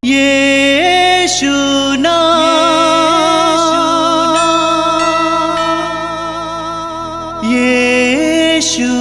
यीशु नाम, यीशु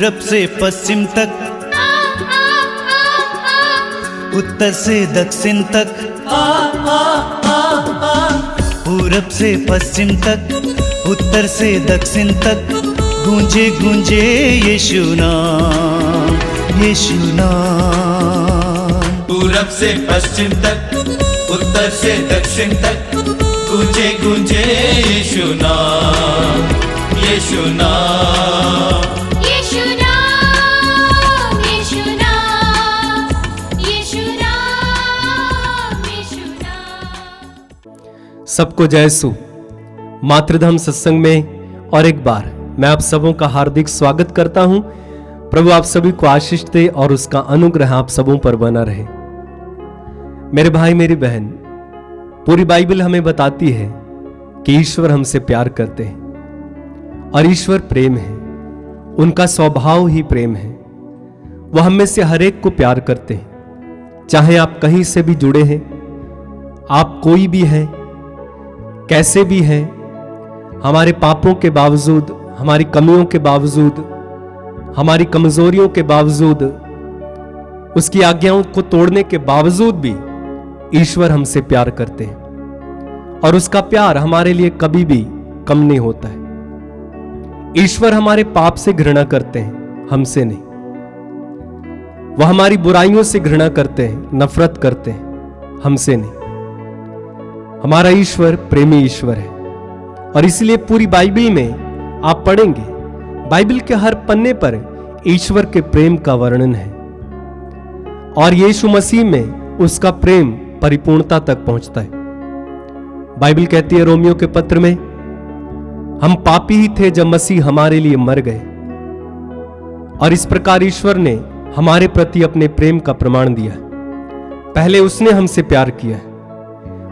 पूरब से पश्चिम तक, उत्तर से दक्षिण तक, पूरब से पश्चिम तक, उत्तर से दक्षिण तक, गूंजे गूंजे यीशु नाम, यीशु नाम। पूरब से पश्चिम तक, उत्तर से दक्षिण तक, गूंजे गूंजे यीशु नाम, यीशु नाम। सबको जय यीशु। मातृधाम सत्संग में और एक बार मैं आप सबों का हार्दिक स्वागत करता हूं। प्रभु आप सभी को आशीष दे और उसका अनुग्रह आप सबों पर बना रहे। मेरे भाई मेरी बहन, पूरी बाइबल हमें बताती है कि ईश्वर हमसे प्यार करते हैं और ईश्वर प्रेम है। उनका स्वभाव ही प्रेम है। वह हम में से हर एक को प्यार करते हैं, चाहे आप कहीं से भी जुड़े हैं, आप कोई भी हैं, कैसे भी हैं, हमारे पापों के बावजूद, हमारी कमियों के बावजूद, हमारी कमजोरियों के बावजूद, उसकी आज्ञाओं को तोड़ने के बावजूद भी ईश्वर हमसे प्यार करते हैं और उसका प्यार हमारे लिए कभी भी कम नहीं होता है। ईश्वर हमारे पाप से घृणा करते हैं, हमसे नहीं। वह हमारी बुराइयों से घृणा करते हैं, नफरत करते हैं, हमसे नहीं। हमारा ईश्वर प्रेमी ईश्वर है और इसलिए पूरी बाइबल में आप पढ़ेंगे, बाइबल के हर पन्ने पर ईश्वर के प्रेम का वर्णन है और यीशु मसीह में उसका प्रेम परिपूर्णता तक पहुंचता है। बाइबल कहती है रोमियो के पत्र में, हम पापी ही थे जब मसीह हमारे लिए मर गए, और इस प्रकार ईश्वर ने हमारे प्रति अपने प्रेम का प्रमाण दिया है। पहले उसने हमसे प्यार किया है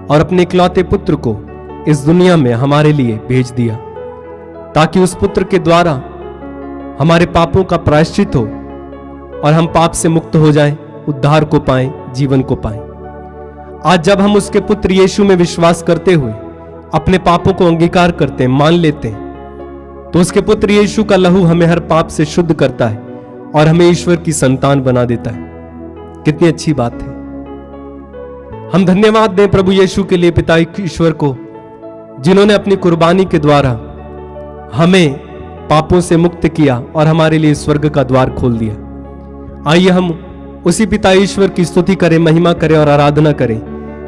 और अपने इकलौते पुत्र को इस दुनिया में हमारे लिए भेज दिया, ताकि उस पुत्र के द्वारा हमारे पापों का प्रायश्चित हो और हम पाप से मुक्त हो जाएं, उद्धार को पाएं, जीवन को पाएं। आज जब हम उसके पुत्र यीशु में विश्वास करते हुए अपने पापों को अंगीकार करते हैं, मान लेते हैं, तो उसके पुत्र यीशु का लहू हमें हर पाप से शुद्ध करता है और हमें ईश्वर की संतान बना देता है। कितनी अच्छी बात है। हम धन्यवाद दें प्रभु यीशु के लिए, पिता ईश्वर को, जिन्होंने अपनी कुर्बानी के द्वारा हमें पापों से मुक्त किया और हमारे लिए स्वर्ग का द्वार खोल दिया। आइए हम उसी पिता ईश्वर की स्तुति करें, महिमा करें और आराधना करें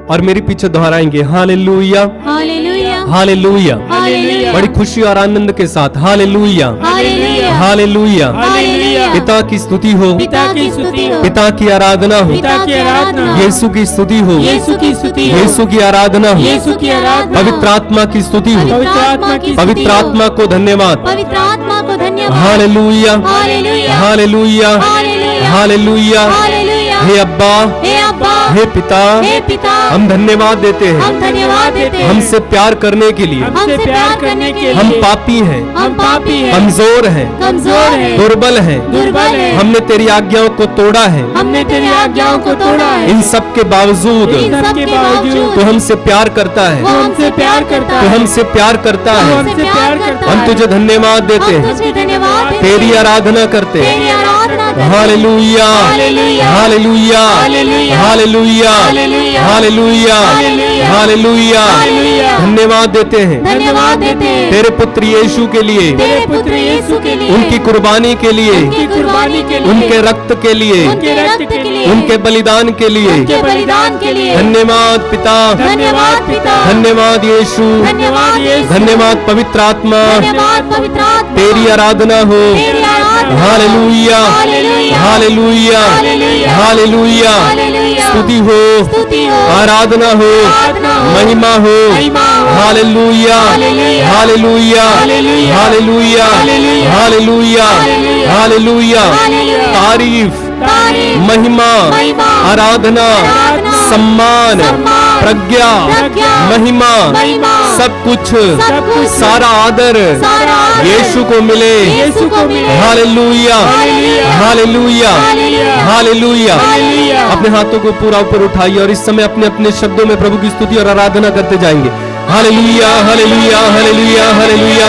और मेरे पीछे दोहराएंगे हालेलुया, हालेलुया, हालेलुया, हालेलुया। बड़ी खुशी और आनंद के साथ हालेलुया, हालेलुया, हालेलुया। हालेलुया। पिता की स्तुति हो, पिता की स्तुति हो, पिता की आराधना हो, पिता की आराधना हो, यीशु की स्तुति हो, यीशु की स्तुति हो, यीशु की आराधना हो, यीशु की आराधना हो, पवित्र आत्मा की स्तुति हो, पवित्र आत्मा की स्तुति पवित्र हो, आत्मा को धन्यवाद, पवित्र आत्मा को धन्यवाद। Hallelujah, hallelujah, hallelujah, hallelujah, hallelujah. Hallelujah. हे अब्बा, हे अब्बा, हे पिता, हे पिता, हम धन्यवाद देते हम हैं धन्यवाद देते हैं हमसे प्यार करने के लिए। हमसे प्यार करने के लिए। हम पापी हैं, हम पापी हैं, कमजोर हैं, कमजोर हैं, दुर्बल हैं, दुर्बल हैं। हमने तेरी आज्ञाओं को तोड़ा है। हमने तेरी आज्ञाओं को तोड़ा है। इन सब के बावजूद इन सब के बावजूद तो हमसे प्यार करता वो है, हमसे प्यार करता तो है। हमसे प्यार करता वो है। हमसे प्यार करता हम है। तुझे धन्यवाद देते हम हैं, तुझे धन्यवाद देते तेरी हैं। आराधना करते तेरी हैं। आराधना करते हैं। Hallelujah, hallelujah, hallelujah, hallelujah, hallelujah, hallelujah, hallelujah, hallelujah, hallelujah. Hallelujah. धन्यवाद देते हैं धन्यवाद देते हैं तेरे पुत्र यीशु के लिए, तेरे पुत्र यीशु के लिए, उनकी कुर्बानी के लिए, उनकी कुर्बानी के लिए, उनके रक्त के लिए, उनके रक्त के लिए, उनके बलिदान के लिए। उनके बलिदान के लिए। धन्यवाद पिता, धन्यवाद पिता, धन्यवाद यीशु, धन्यवाद यीशु, धन्यवाद पवित्र आत्मा। धन्यवाद पवित्र आत्मा। तेरी आराधना हो। तेरी आराधना। Hallelujah, hallelujah, hallelujah, hallelujah, hallelujah. Hallelujah. स्तुति हो, स्तुति हो, आराधना हो, आराधना हो, महिमा हो, महिमा हो। Hallelujah, hallelujah, hallelujah, hallelujah, hallelujah, hallelujah, hallelujah, hallelujah, hallelujah. Hallelujah. तारीफ, तारीफ, महिमा, महिमा, आराधना, आराधना, सम्मान, सम्मान, प्रज्ञा, प्रज्ञा, महिमा, महिमा, सब कुछ, सब कुछ, सारा आदर सारा आदर यीशु को मिले। यीशु को मिले। Hallelujah, hallelujah, hallelujah, hallelujah, hallelujah. Hallelujah. अपने हाथों को पूरा ऊपर उठाइए और इस समय अपने अपने शब्दों में प्रभु की स्तुति और आराधना करते जाएंगे। Hallelujah, hallelujah, hallelujah, hallelujah,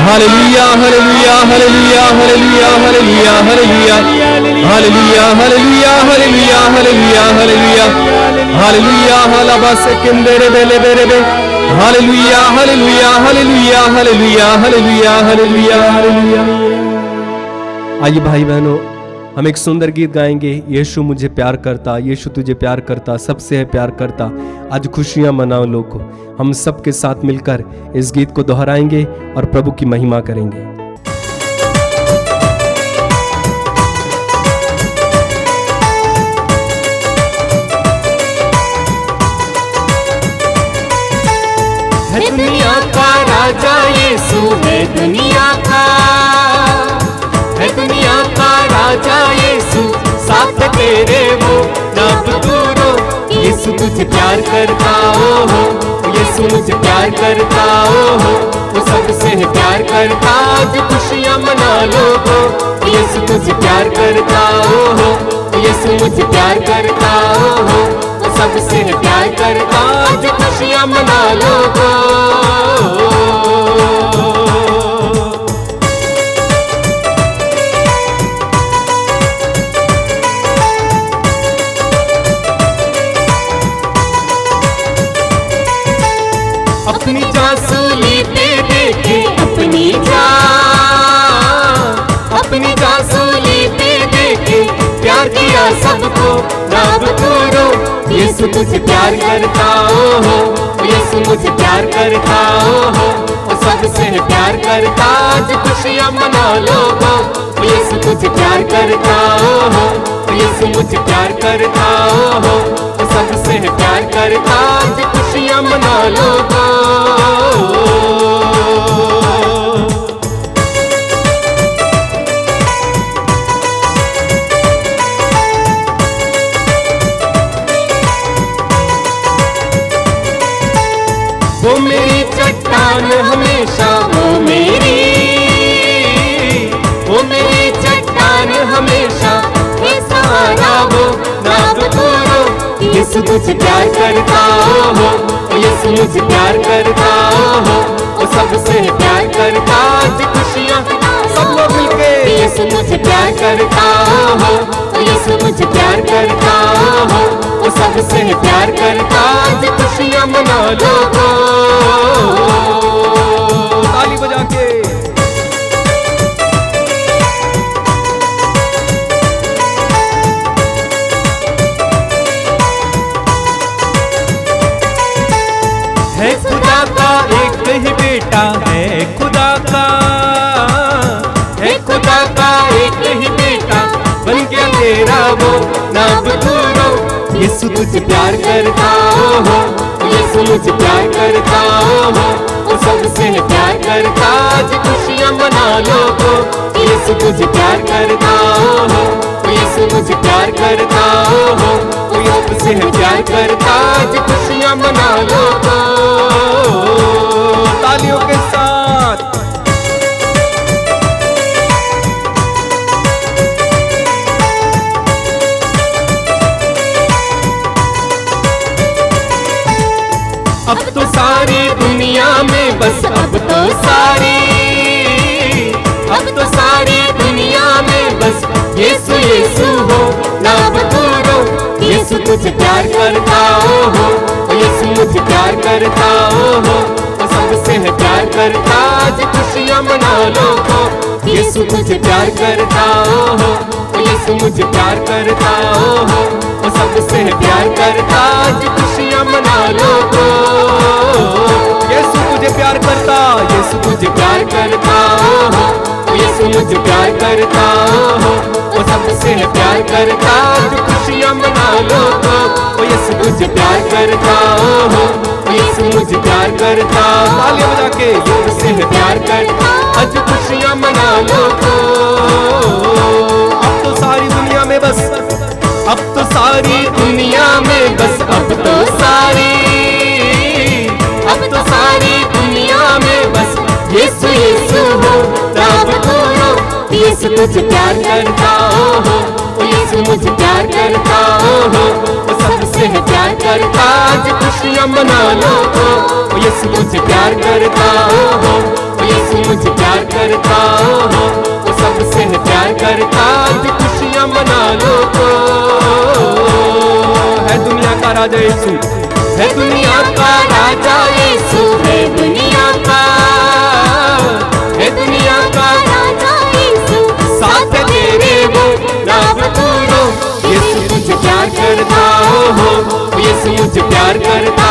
hallelujah, hallelujah, hallelujah, hallelujah, hallelujah, hallelujah, hallelujah, hallelujah, hallelujah, hallelujah, hallelujah, hallelujah, हालाबा से किंदेरे बेले बेरे बे। Hallelujah, hallelujah, hallelujah, hallelujah, hallelujah, hallelujah, hallelujah. आइए भाई बहनों, हम एक सुंदर गीत गाएंगे। यीशु मुझे प्यार करता, यीशु तुझे प्यार करता, सबसे है प्यार करता। आज खुशियां मनाओ लोगों। हम सबके साथ मिलकर इस गीत को दोहराएंगे और प्रभु की महिमा करेंगे। है दुनिया का राजा यीशु, है दुनिया का, है दुनिया का राजा यीशु, साथ तेरे वो रब दूरो। यीशु तुझे प्यार करता हो, यीशु मुझे प्यार करता हो, वो सबसे है प्यार करता। आज खुशियां मना लोगो, यीशु तुझे प्यार करता हो, यीशु मुझे प्यार करता हो, वो सबसे है प्यार करता। आज खुशियां मना लोगो। अपनी जासूली पे देखे अपनी जान, अपनी जासूली पे देखे प्यार किया सबको रब दूरो। यीशु तुझे प्यार करता हो, यीशु मुझे प्यार करता हो, वो सबसे है प्यार करता। आज खुशियां मना लोगो, यीशु तुझे प्यार करता हो, यीशु मुझे प्यार करता हो, वो सबसे है प्यार करता। आज खुशियां मना लोगो। वो मेरी चट्टान हमेशा, वो मेरी चट्टान हमेशा, ये सहारा वो रब दूरो। यीशु तुझे प्यार करता हो, यीशु मुझे प्यार करता हो, वो सबसे प्यार करता। आज खुशियां सब लोग मिलके, यीशु मुझे प्यार करता हो, यीशु मुझे प्यार करता हो, वो सबसे प्यार करता। आज खुशियां मना लोगो। ताली बजा के है खुदा का एक ही बेटा, है खुदा का, है खुदा का एक ही बेटा, बन गया तेरा वो रब दूरो। यीशु तुझे प्यार करता हो, यीशु मुझे प्यार करता हो, वो सबसे प्यार करता। आज खुशियां मना लोगो, यीशु तुझे प्यार करता हो, यीशु मुझे प्यार करता हो, वो सबसे प्यार करता। आज खुशियां मना लोगो। तालियों के साथ अब तो सारी दुनिया में बस, अब तो सारी दुनिया में बस यीशु यीशु हो रब दूरो। यीशु तुझे प्यार करता हो, यीशु मुझे प्यार करता हो, वो सबसे है प्यार करता। आज खुशियां मना लोगो, यीशु तुझे प्यार करता हो, यीशु मुझे प्यार करता हो, वो सबसे है प्यार करता। आज खुशियां मना लोगो। यीशु तुझे प्यार करता, यीशु तुझे प्यार करता हो, यीशु मुझे प्यार करता हो, वो सबसे करता, आज खुशियाँ मना लो तो। ओ यीशु मुझे प्यार करता, ओ यीशु मुझे प्यार करता, तालियां बजा के यीशु से प्यार करता, आज खुशियाँ मना लो तो। अब तो सारी दुनिया में बस, अब तो सारी दुनिया में बस, अब तो सारी दुनिया में बस यीशु यीशु हो, रब बोलो यीशु मुझे प्यार करता, ओ यीशु मुझे प्यार करता, ओ सबसे प्यार करता, आज खुशियाँ मना लो तो। ओ यीशु मुझे प्यार करता, ओ यीशु मुझे प्यार करता, ओ सबसे प्यार करता, आज खुशियाँ मना लो तो। है दुनिया का राजा यीशु, है दुनिया का राजा यीशु, है दुनिया का, है दुनिया का राजा यीशु, साथ तेरे वो रब बोलो यीशु मुझे प्यार करता, ओ यीशु मुझे प्यार करता,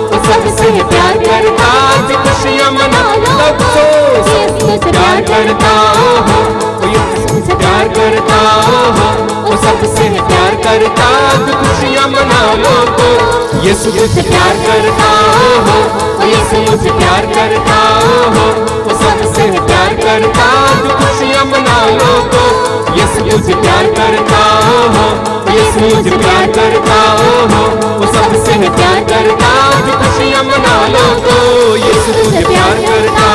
ओ सबसे प्यार करता, आज खुशियाँ मना लो तो। यीशु मुझे प्यार करता, ओ यीशु मुझे प्यार करता, ओ सबसे प्यार करता, आज खुशियाँ मना लो तो। यीशु मुझे प्यार करता, ओ यीशु मुझे प्यार करता, ओ सबसे प्यार करता, आज खुशियाँ मना लो तो। यीशु मुझे प्यार करता, ओ यीशु मुझे प्यार करता, ओ सबसे प्यार करता, आज खुशियाँ मना लो तो। यीशु मुझे प्यार करता,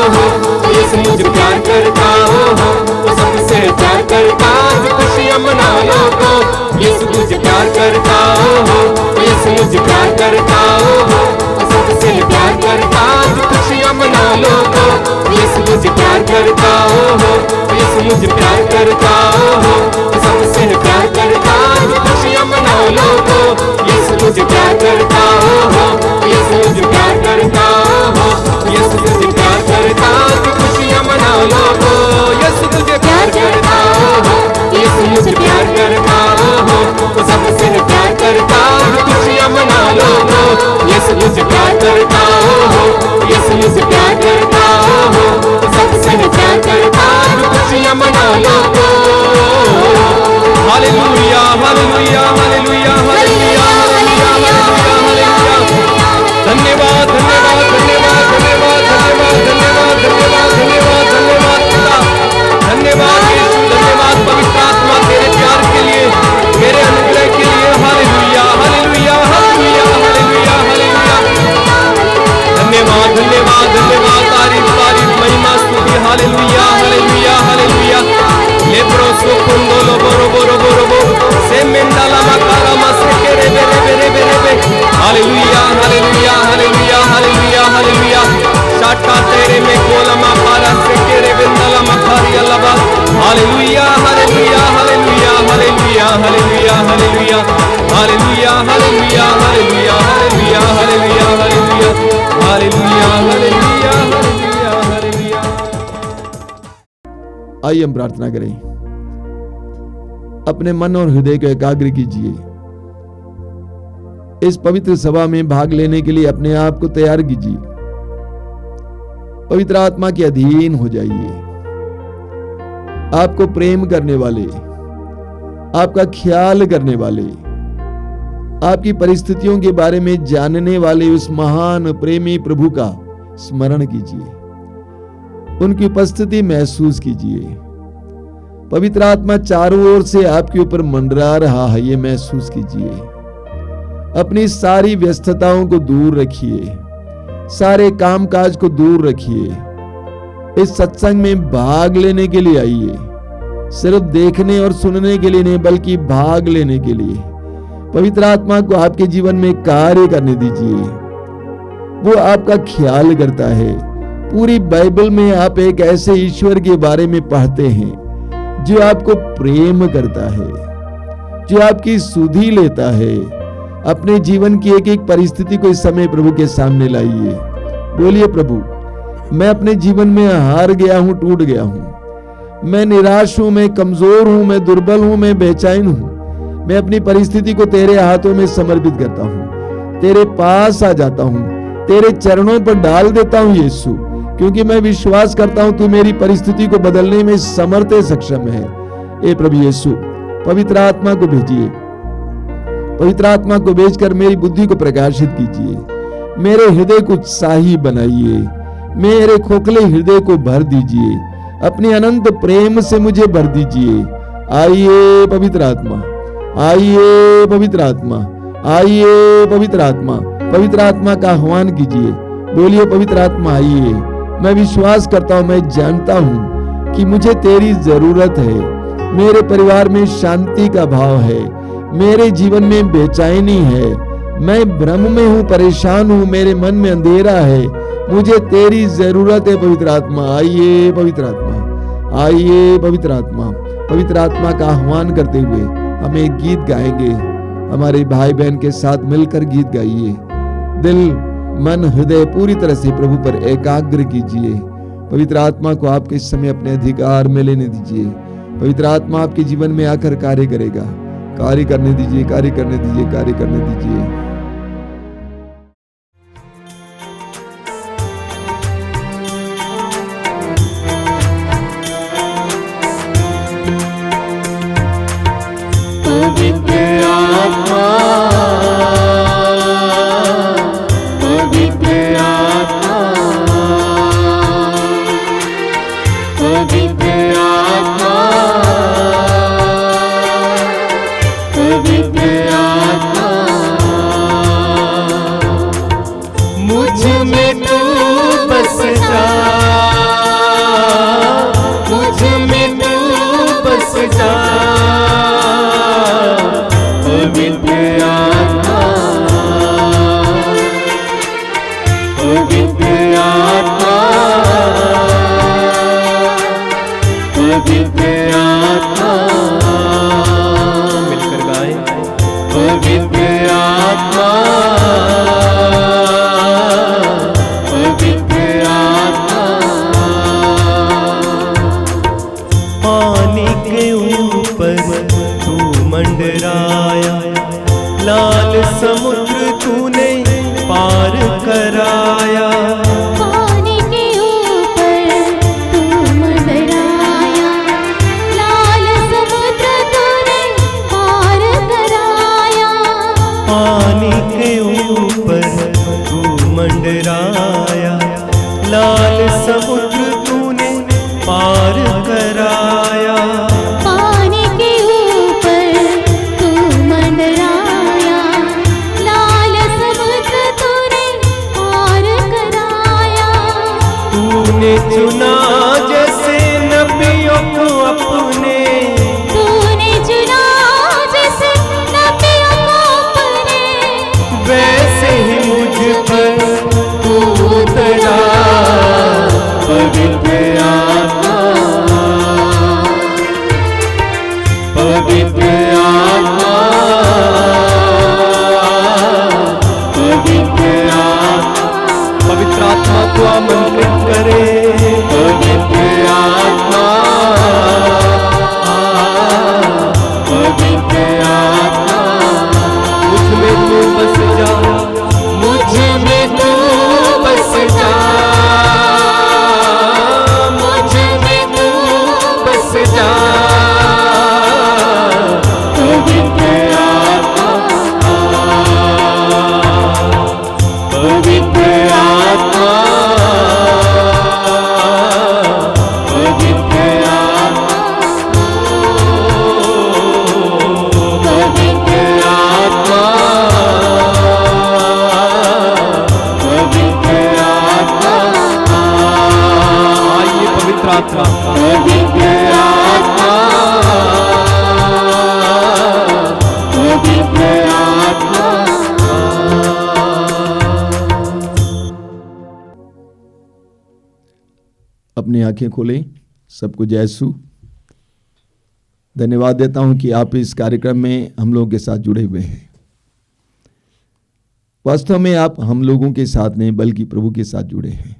ओ यीशु मुझे प्यार करता, ओ सबसे प्यार करता, आज खुशियाँ मना लो तो। यीशु मुझे प्यार करता, ओ यीशु मुझे प्यार करता, ओ सबसे प्यार करता, आज खुशियाँ मना लो तो। यीशु मुझे प्यार करता, ओ यीशु मुझे प्यार करता, ओ सबसे प्यार करता, आज खुशियाँ मना लो तो। यीशु मुझे प्यार करता, ओ यीशु मुझे प्यार करता, ओ यीशु मुझे प्यार करता, आज खुशियाँ मना लो तो। यीशु मुझे प्यार करता, यीशु मुझे प्यार करता, ओ सबसे प्यार करता, खुशियाँ मना लो तो। यीशु मुझे प्यार करता, यीशु मुझे प्यार करता, ओ सबसे प्यार करता, खुशियाँ मना लो तो। Hallelujah hallelujah hallelujah hallelujah hallelujah hallelujah. धन्यवाद धन्यवाद धन्यवाद धन्यवाद धन्यवाद धन्यवाद धन्यवाद धन्यवाद धन्यवाद पिता, धन्यवाद यीशु, धन्यवाद पवित्र आत्मा तेरे प्यार के लिए, मेरे अनुग्रह के लिए। Hallelujah hallelujah hallelujah hallelujah hallelujah. धन्यवाद धन्यवाद धन्यवाद, तारीफ तारीफ महिमा स्तुति। Hallelujah hallelujah hallelujah. लेब्रो सो कुंडो लो बोरो बोरो बोरो बो से मेंडाला मकारा मसे के रे बेरे बेरे बेरे बे। Hallelujah hallelujah hallelujah hallelujah hallelujah. शाटा तेरे में कोलमा पारा से के रे बेंडाला मखारी अल्लाह। Hallelujah hallelujah hallelujah hallelujah hallelujah hallelujah hallelujah hallelujah hallelujah hallelujah hallelujah hallelujah hallelujah hallelujah hallelujah hallelujah. आइए हम प्रार्थना करें। अपने मन और हृदय को एकाग्र कीजिए। इस पवित्र सभा में भाग लेने के लिए अपने आप को तैयार कीजिए। पवित्र आत्मा के अधीन हो जाइए। आपको प्रेम करने वाले, आपका ख्याल करने वाले, आपकी परिस्थितियों के बारे में जानने वाले उस महान प्रेमी प्रभु का स्मरण कीजिए। उनकी उपस्थिति महसूस कीजिए। पवित्र आत्मा चारों ओर से आपके ऊपर मंडरा रहा है, ये महसूस कीजिए। अपनी सारी व्यस्तताओं को दूर रखिए, सारे कामकाज को दूर रखिए। इस सत्संग में भाग लेने के लिए आइए। सिर्फ देखने और सुनने के लिए नहीं, बल्कि भाग लेने के लिए। पवित्र आत्मा को आपके जीवन में कार्य करने दीजिए। वो आपका ख्याल करता है। पूरी बाइबल में आप एक ऐसे ईश्वर के बारे में पढ़ते हैं जो आपको प्रेम करता है, जो आपकी सुधि लेता है। अपने जीवन की एक एक परिस्थिति को इस समय प्रभु के सामने लाइए। बोलिए, प्रभु मैं अपने जीवन में हार गया हूं, टूट गया हूं, मैं निराश हूं, मैं कमजोर हूं, मैं दुर्बल हूं, मैं बेचैन हूं। मैं अपनी परिस्थिति को तेरे हाथों में समर्पित करता हूं, तेरे पास आ जाता हूं, तेरे चरणों पर डाल देता हूं यीशु, क्योंकि मैं विश्वास करता हूं तू मेरी परिस्थिति को बदलने में समर्थ सक्षम है। ए प्रभु यीशु, पवित्र आत्मा को भेजिए, पवित्र आत्मा को भेजकर मेरी बुद्धि को प्रकाशित कीजिए, मेरे हृदय को उत्साही बनाइए, मेरे खोखले हृदय को भर दीजिए, अपने अनंत प्रेम से मुझे भर दीजिए। आइए पवित्र आत्मा, आइए पवित्र आत्मा, आइए पवित्र आत्मा, पवित्र आत्मा का आह्वान कीजिए। बोलिए पवित्र आत्मा आइए। मैं विश्वास करता हूं, मैं जानता हूं कि मुझे तेरी जरूरत है। मेरे परिवार में शांति का भाव है, मेरे जीवन में बेचैनी है, मैं भ्रम में हूं, परेशान हूं, मेरे मन में अंधेरा है, मुझे तेरी जरूरत है। पवित्र आत्मा आइए, पवित्र आत्मा आइए, पवित्र आत्मा। पवित्र आत्मा का आह्वान करते हुए हम एक गीत गाएंगे। हमारे भाई बहन के साथ मिलकर गीत गाइए। दिल मन हृदय पूरी तरह से प्रभु पर एकाग्र कीजिए। पवित्र आत्मा को आपके इस समय अपने अधिकार में लेने दीजिए। पवित्र आत्मा आपके जीवन में आकर कार्य करेगा। कार्य करने दीजिए, कार्य करने दीजिए, कार्य करने दीजिए। अपनी आंखें खोलें। सबको जय यीशु। धन्यवाद देता हूं कि आप इस कार्यक्रम में हम लोगों के साथ जुड़े हुए हैं। वास्तव में आप हम लोगों के साथ नहीं बल्कि प्रभु के साथ जुड़े हैं।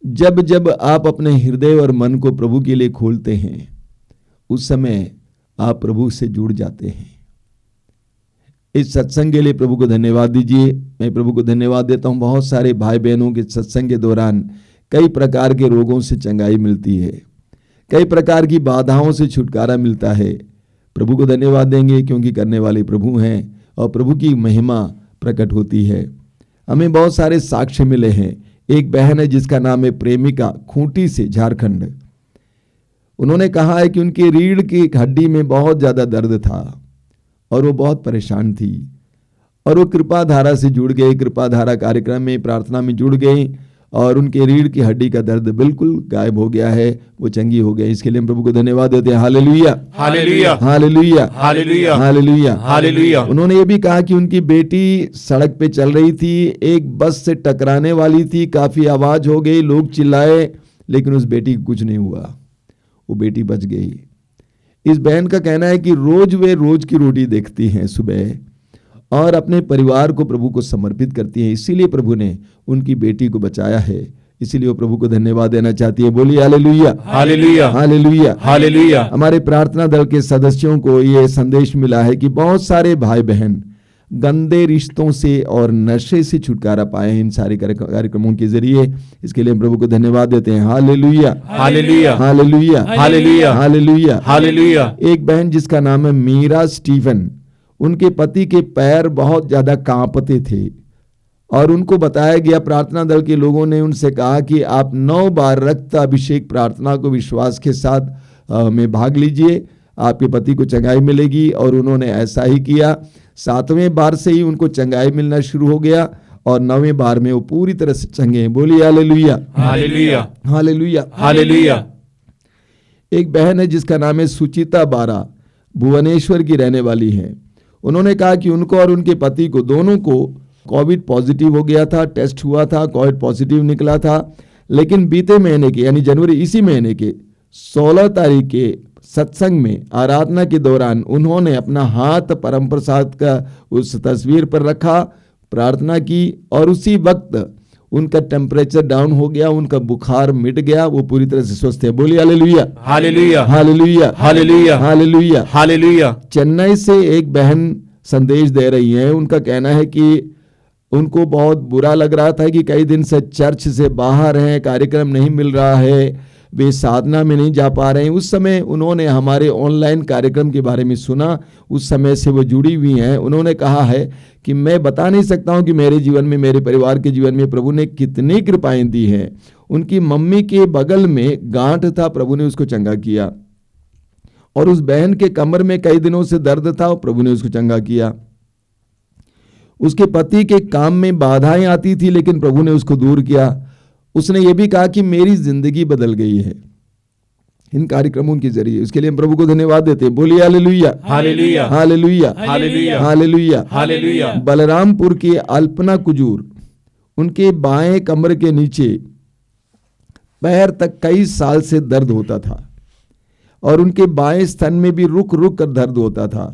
जब जब आप अपने हृदय और मन को प्रभु के लिए खोलते हैं, उस समय आप प्रभु से जुड़ जाते हैं। इस सत्संग के लिए प्रभु को धन्यवाद दीजिए। मैं प्रभु को धन्यवाद देता हूं। बहुत सारे भाई बहनों के सत्संग के दौरान कई प्रकार के रोगों से चंगाई मिलती है, कई प्रकार की बाधाओं से छुटकारा मिलता है। प्रभु को धन्यवाद देंगे क्योंकि करने वाले प्रभु हैं और प्रभु की महिमा प्रकट होती है। हमें बहुत सारे साक्ष्य मिले हैं। एक बहन है जिसका नाम है प्रेमिका, खूंटी से, झारखंड। उन्होंने कहा है कि उनकी रीढ़ की हड्डी में बहुत ज़्यादा दर्द था और वो बहुत परेशान थी और वो कृपा धारा से जुड़ गई, कृपा धारा कार्यक्रम में प्रार्थना में जुड़ गई और उनके रीढ़ की हड्डी का दर्द बिल्कुल गायब हो गया है, वो चंगी हो गई। इसके लिए हम प्रभु को धन्यवाद देते हैं। Hallelujah, hallelujah, hallelujah, hallelujah, hallelujah, hallelujah. उन्होंने ये भी कहा कि उनकी बेटी सड़क पे चल रही थी, एक बस से टकराने वाली थी, काफी आवाज हो गई, लोग चिल्लाए, लेकिन उस बेटी को कुछ नहीं हुआ, वो बेटी बच गई। इस बहन का कहना है कि रोज वे रोज की रोटी देखती हैं सुबह और अपने परिवार को प्रभु को समर्पित करती हैं, इसीलिए प्रभु ने उनकी बेटी को बचाया है, इसीलिए वो प्रभु को धन्यवाद देना चाहती है। बोलिए हालेलुया, हालेलुया, हालेलुया, हालेलुया। हमारे प्रार्थना दल के सदस्यों को ये संदेश मिला है कि बहुत सारे भाई बहन गंदे रिश्तों से और नशे से छुटकारा पाए हैं इन सारे कार्यक्रमों के जरिए। इसके लिए हम प्रभु को धन्यवाद देते हैं। Hallelujah, hallelujah, hallelujah, hallelujah, hallelujah, hallelujah. एक बहन जिसका नाम है मीरा स्टीफन, उनके पति के पैर बहुत ज्यादा कांपते थे और उनको बताया गया, प्रार्थना दल के लोगों ने उनसे कहा कि आप 9 बार रक्त अभिषेक प्रार्थना को विश्वास के साथ में भाग लीजिए, आपके पति को चंगाई मिलेगी। और उन्होंने ऐसा ही किया। 7वें बार से ही उनको चंगाई मिलना शुरू हो गया और 9वें बार में वो पूरी तरह से चंगे हैं। बोलिए हालेलुया, हालेलुया, हालेलुया, हालेलुया। एक बहन है जिसका नाम है सुचिता बारा, भुवनेश्वर की रहने वाली है। उन्होंने कहा कि उनको और उनके पति को दोनों को कोविड पॉजिटिव हो गया था, टेस्ट हुआ था, कोविड पॉजिटिव निकला था, लेकिन बीते महीने के यानी जनवरी इसी महीने के 16 तारीख के सत्संग में आराधना के दौरान उन्होंने अपना हाथ परम प्रसाद का उस तस्वीर पर रखा, प्रार्थना की और उसी वक्त उनका टेम्परेचर डाउन हो गया, उनका बुखार मिट गया, वो पूरी तरह से स्वस्थ है। बोलिए hallelujah, hallelujah, hallelujah, hallelujah, hallelujah, hallelujah. Chennai से एक बहन संदेश दे रही है। उनका कहना है कि उनको बहुत बुरा लग रहा था कि कई दिन से चर्च से बाहर हैं, कार्यक्रम नहीं मिल रहा है, वे साधना में नहीं जा पा रहे हैं। उस समय उन्होंने हमारे ऑनलाइन कार्यक्रम के बारे में सुना, उस समय से वो जुड़ी हुई हैं। उन्होंने कहा है कि मैं बता नहीं सकता हूं कि मेरे जीवन में, मेरे परिवार के जीवन में प्रभु ने कितनी कृपाएं दी हैं। उनकी मम्मी के बगल में गांठ था, प्रभु ने उसको चंगा किया, और उस बहन के कमर में कई दिनों से दर्द था और प्रभु ने उसको चंगा किया। उसके पति के काम में बाधाएं आती थी, लेकिन प्रभु ने उसको दूर किया। उसने ये भी कहा कि मेरी जिंदगी बदल गई है इन कार्यक्रमों के जरिए। इसके लिए हम प्रभु को धन्यवाद देते हैं। बोलिए hallelujah, hallelujah, hallelujah, hallelujah, hallelujah, hallelujah. Balrampur के अल्पना कुजूर, उनके बाएं कमर के नीचे पैर तक कई साल से दर्द होता था और उनके बाएं स्तन में भी रुक रुक कर दर्द होता था।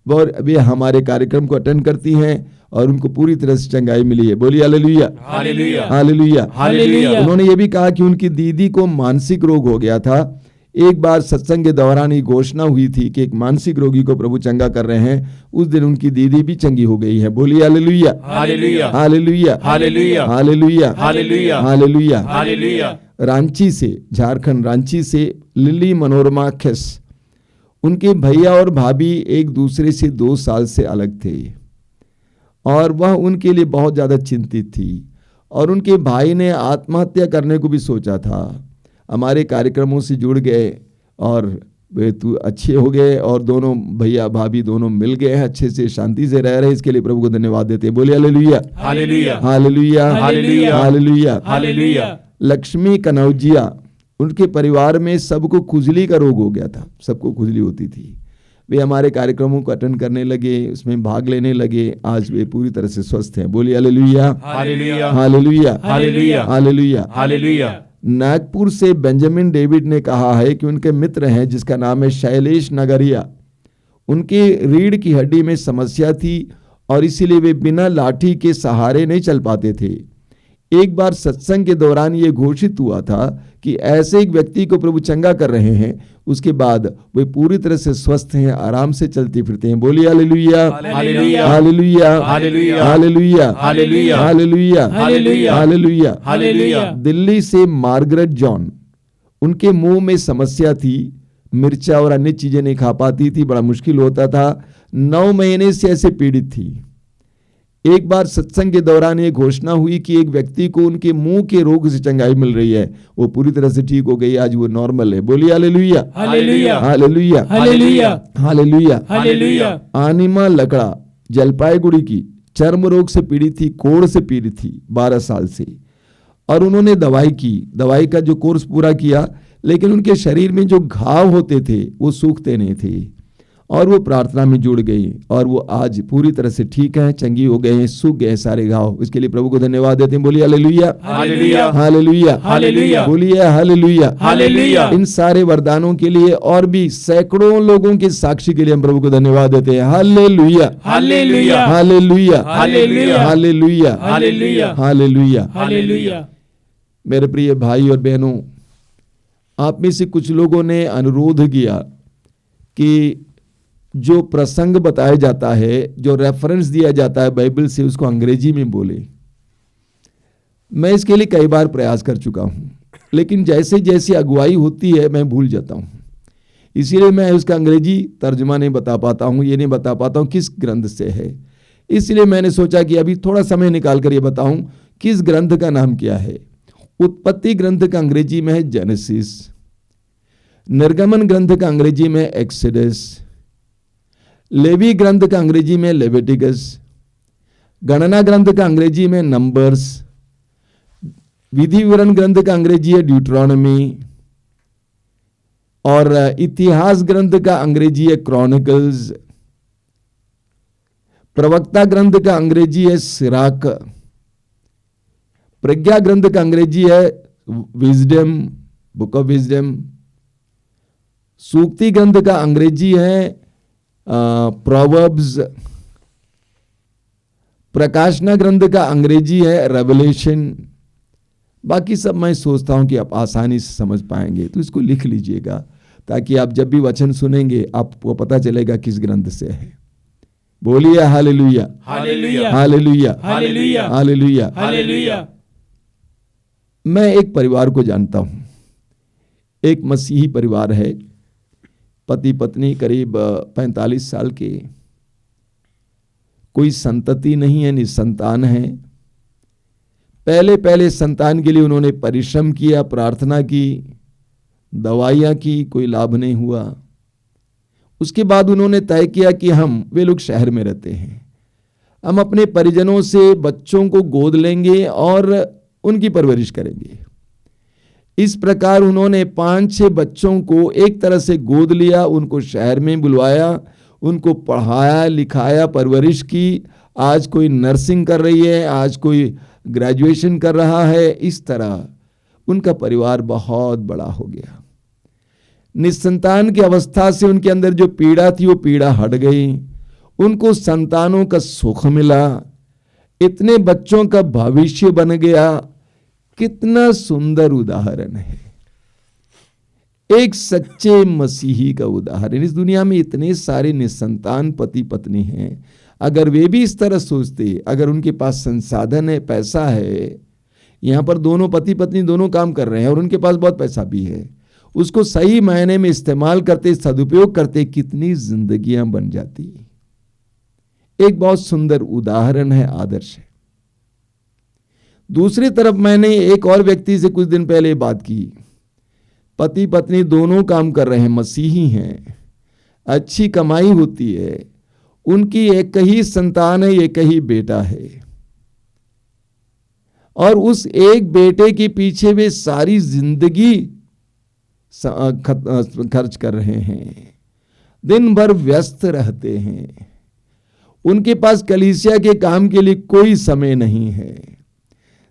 और वे हमारे कार्यक्रम को अटेंड करती हैं और उनको पूरी तरह से चंगाई मिली है। बोलिए हालेलुया, हालेलुया, हालेलुया, हालेलुया। उन्होंने ये भी कहा कि उनकी दीदी को मानसिक रोग हो गया था। एक बार सत्संग के दौरान ही घोषणा हुई थी कि एक मानसिक रोगी को प्रभु चंगा कर रहे हैं। उस दिन उनकी दीदी भी चंगी हो गई है। बोलिए hallelujah, hallelujah, hallelujah, hallelujah, hallelujah, hallelujah, hallelujah. Hallelujah. Ranchi से, झारखंड रांची से लिली मनोरमा खेस, उनके भैया और भाभी एक दूसरे से 2 साल से अलग थे और वह उनके लिए बहुत ज़्यादा चिंतित थी और उनके भाई ने आत्महत्या करने को भी सोचा था। हमारे कार्यक्रमों से जुड़ गए और वे अच्छे हो गए और दोनों भैया भाभी दोनों मिल गए हैं, अच्छे से शांति से रह रहे हैं। इसके लिए प्रभु को धन्यवाद देते हैं। बोलिए hallelujah, hallelujah, hallelujah, hallelujah, hallelujah, hallelujah. Lakshmi Kanaujia, उनके परिवार में सबको खुजली का रोग हो गया था, सबको खुजली होती थी। वे हमारे कार्यक्रमों को अटेंड करने लगे, उसमें भाग लेने लगे। आज वे पूरी तरह से स्वस्थ हैं। बोलिए hallelujah, hallelujah, hallelujah, hallelujah, hallelujah. Hallelujah. Nagpur से बेंजामिन डेविड ने कहा है कि उनके मित्र हैं जिसका नाम है शैलेश नगरिया, उनके रीढ़ की हड्डी में समस्या थी और इसीलिए वे बिना लाठी के सहारे नहीं चल पाते थे। एक बार सत्संग के दौरान ये घोषित हुआ था कि ऐसे एक व्यक्ति को प्रभु चंगा कर रहे हैं, उसके बाद वे पूरी तरह से स्वस्थ हैं, आराम से चलते फिरते हैं। बोलिए hallelujah, hallelujah, hallelujah, hallelujah, hallelujah, hallelujah, hallelujah, hallelujah, hallelujah, hallelujah. Delhi से मार्गरेट जॉन, उनके मुंह में समस्या थी, मिर्चा और अन्य चीजें नहीं खा पाती थी, बड़ा मुश्किल होता था। 9 महीने से ऐसे पीड़ित थी। एक बार सत्संग के दौरान ये घोषणा हुई कि एक व्यक्ति को उनके मुंह के रोग से चंगाई मिल रही है, वो पूरी तरह से ठीक हो गई, आज वो नॉर्मल है। बोलिए hallelujah, hallelujah, hallelujah, hallelujah, hallelujah. Hallelujah. Anima Lakra Jalpaiguri की चर्म रोग से पीड़ित थी, कोढ़ से पीड़ित थी 12 साल से, और उन्होंने दवाई की, दवाई का जो कोर्स पूरा किया, लेकिन उनके शरीर में जो घाव होते थे वो सूखते नहीं थे, और वो प्रार्थना में जुड़ गई और वो आज पूरी तरह से ठीक हैं, चंगी हो गए हैं, सूख गए सारे घाव। इसके लिए प्रभु को धन्यवाद देते हैं। बोलिए हालेलुया, हालेलुया, हालेलुया, हालेलुया। बोलिए हालेलुया, हालेलुया। इन सारे वरदानों के लिए और भी सैकड़ों लोगों के साक्षी के लिए हम प्रभु को धन्यवाद देते हैं। Hallelujah, hallelujah, hallelujah, hallelujah, hallelujah, hallelujah, hallelujah. Hallelujah. मेरे प्रिय भाई और बहनों, आप में से कुछ लोगों ने अनुरोध किया कि जो प्रसंग बताया जाता है, जो रेफरेंस दिया जाता है बाइबल से, उसको अंग्रेजी में बोले। मैं इसके लिए कई बार प्रयास कर चुका हूं, लेकिन जैसे जैसे अगुवाई होती है मैं भूल जाता हूं। इसीलिए मैं उसका अंग्रेजी तर्जुमा नहीं बता पाता हूं, ये नहीं बता पाता हूं किस ग्रंथ से है। इसलिए मैंने सोचा कि अभी थोड़ा समय निकाल कर ये बताऊं किस ग्रंथ का नाम क्या है। उत्पत्ति ग्रंथ का अंग्रेजी में है जेनेसिस, निर्गमन ग्रंथ का अंग्रेजी में एक्सोडस, लेवी ग्रंथ का अंग्रेजी में लेविटिकस, गणना ग्रंथ का अंग्रेजी में नंबर्स, विधि विवरण ग्रंथ का अंग्रेजी है ड्यूट्रॉनमी, और इतिहास ग्रंथ का अंग्रेजी है क्रॉनिकल्स, प्रवक्ता ग्रंथ का अंग्रेजी है सिराक, प्रज्ञा ग्रंथ का अंग्रेजी है विजडम, बुक ऑफ विजडम, सूक्ति ग्रंथ का अंग्रेजी है प्रोवर्ब्स, प्रकाशना ग्रंथ का अंग्रेजी है रेवलेशन। बाकी सब मैं सोचता हूं कि आप आसानी से समझ पाएंगे, तो इसको लिख लीजिएगा ताकि आप जब भी वचन सुनेंगे आपको पता चलेगा किस ग्रंथ से है। बोलिए hallelujah, hallelujah, hallelujah, hallelujah, hallelujah. Hallelujah. मैं एक परिवार को जानता हूं, एक मसीही परिवार है, पति पत्नी करीब 45 साल के, कोई संतति नहीं है, निसंतान है। पहले संतान के लिए उन्होंने परिश्रम किया, प्रार्थना की, दवाइयां की, कोई लाभ नहीं हुआ। उसके बाद उन्होंने तय किया कि वे लोग शहर में रहते हैं, हम अपने परिजनों से बच्चों को गोद लेंगे और उनकी परवरिश करेंगे। इस प्रकार उन्होंने 5-6 बच्चों को एक तरह से गोद लिया, उनको शहर में बुलवाया, उनको पढ़ाया लिखाया, परवरिश की। आज कोई नर्सिंग कर रही है, आज कोई ग्रेजुएशन कर रहा है। इस तरह उनका परिवार बहुत बड़ा हो गया। निसंतान की अवस्था से उनके अंदर जो पीड़ा थी वो पीड़ा हट गई, उनको संतानों का सुख मिला, इतने बच्चों का भविष्य बन गया। कितना सुंदर उदाहरण है, एक सच्चे मसीही का उदाहरण। इस दुनिया में इतने सारे निसंतान पति पत्नी हैं, अगर वे भी इस तरह सोचते, अगर उनके पास संसाधन है, पैसा है, यहां पर दोनों पति पत्नी दोनों काम कर रहे हैं और उनके पास बहुत पैसा भी है, उसको सही मायने में इस्तेमाल करते, सदुपयोग करते, कितनी जिंदगियां बन जाती। एक बहुत सुंदर उदाहरण है, आदर्श है। दूसरी तरफ मैंने एक और व्यक्ति से कुछ दिन पहले बात की, पति पत्नी दोनों काम कर रहे हैं, मसीही हैं, अच्छी कमाई होती है, उनकी एक ही संतान है, एक ही बेटा है, और उस एक बेटे के पीछे वे सारी जिंदगी खर्च कर रहे हैं, दिन भर व्यस्त रहते हैं, उनके पास कलीसिया के काम के लिए कोई समय नहीं है,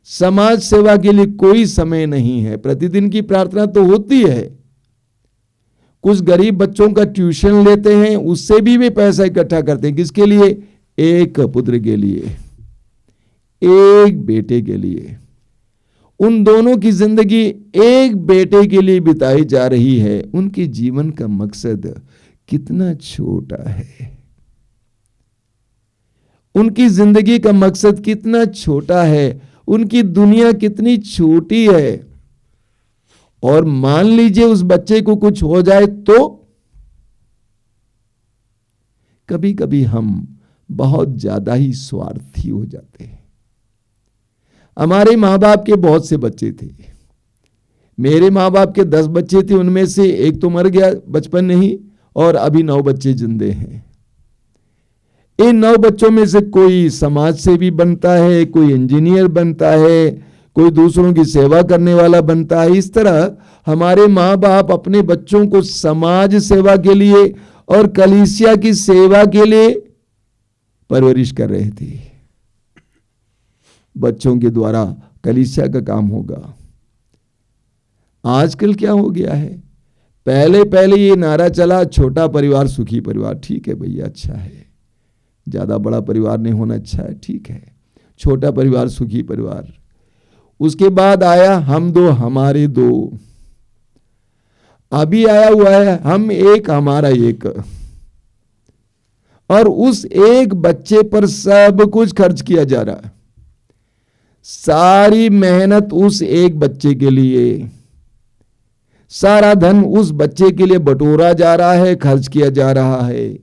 समाज सेवा के लिए कोई समय नहीं है। प्रतिदिन की प्रार्थना तो होती है, कुछ गरीब बच्चों का ट्यूशन लेते हैं, उससे भी वे पैसा इकट्ठा करते हैं। किसके लिए? एक पुत्र के लिए, एक बेटे के लिए। उन दोनों की जिंदगी एक बेटे के लिए बिताई जा रही है। उनके जीवन का मकसद कितना छोटा है, उनकी जिंदगी का मकसद कितना छोटा है, उनकी दुनिया कितनी छोटी है, और मान लीजिए उस बच्चे को कुछ हो जाए तो कभी कभी हम बहुत ज्यादा ही स्वार्थी हो जाते हैं। हमारे माँ बाप के बहुत से बच्चे थे। मेरे माँ बाप के 10 बच्चे थे, उनमें से एक तो मर गया बचपन में ही और अभी 9 बच्चे जिंदे हैं। इन 9 बच्चों में से कोई समाज सेवी बनता है, कोई इंजीनियर बनता है, कोई दूसरों की सेवा करने वाला बनता है। इस तरह हमारे माँ बाप अपने बच्चों को समाज सेवा के लिए और कलीसिया की सेवा के लिए परवरिश कर रहे थे। बच्चों के द्वारा कलीसिया का काम होगा। आजकल क्या हो गया है, पहले ये नारा चला, छोटा परिवार सुखी परिवार। ठीक है भैया, अच्छा है, ज्यादा बड़ा परिवार नहीं होना, अच्छा है, ठीक है, छोटा परिवार सुखी परिवार। उसके बाद आया हम दो हमारे दो, अभी आया हुआ है हम एक हमारा एक, और उस एक बच्चे पर सब कुछ खर्च किया जा रहा है। सारी मेहनत उस एक बच्चे के लिए, सारा धन उस बच्चे के लिए बटोरा जा रहा है, खर्च किया जा रहा है।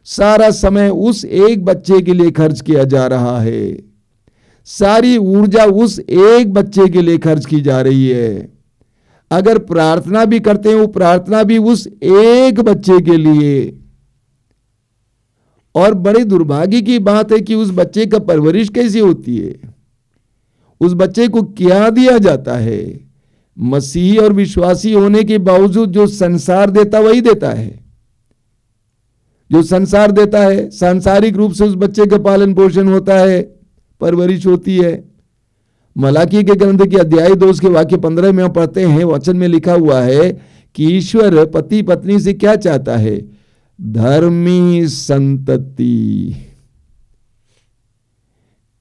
सारा समय उस एक बच्चे के लिए खर्च किया जा रहा है। सारी ऊर्जा उस एक बच्चे के लिए खर्च की जा रही है। अगर प्रार्थना भी करते हैं, वो प्रार्थना भी उस एक बच्चे के लिए। और बड़े दुर्भाग्य की बात है कि उस बच्चे का परवरिश कैसी होती है, उस बच्चे को क्या दिया जाता है। मसीही और विश्वासी होने के बावजूद जो संसार देता वही देता है। जो संसार देता है, सांसारिक रूप से उस बच्चे का पालन पोषण होता है, परवरिश होती है। मलाकी के ग्रंथ के अध्याय 2 के वाक्य 15 में हम पढ़ते हैं, वचन में लिखा हुआ है कि ईश्वर पति पत्नी से क्या चाहता है? धर्मी संतति।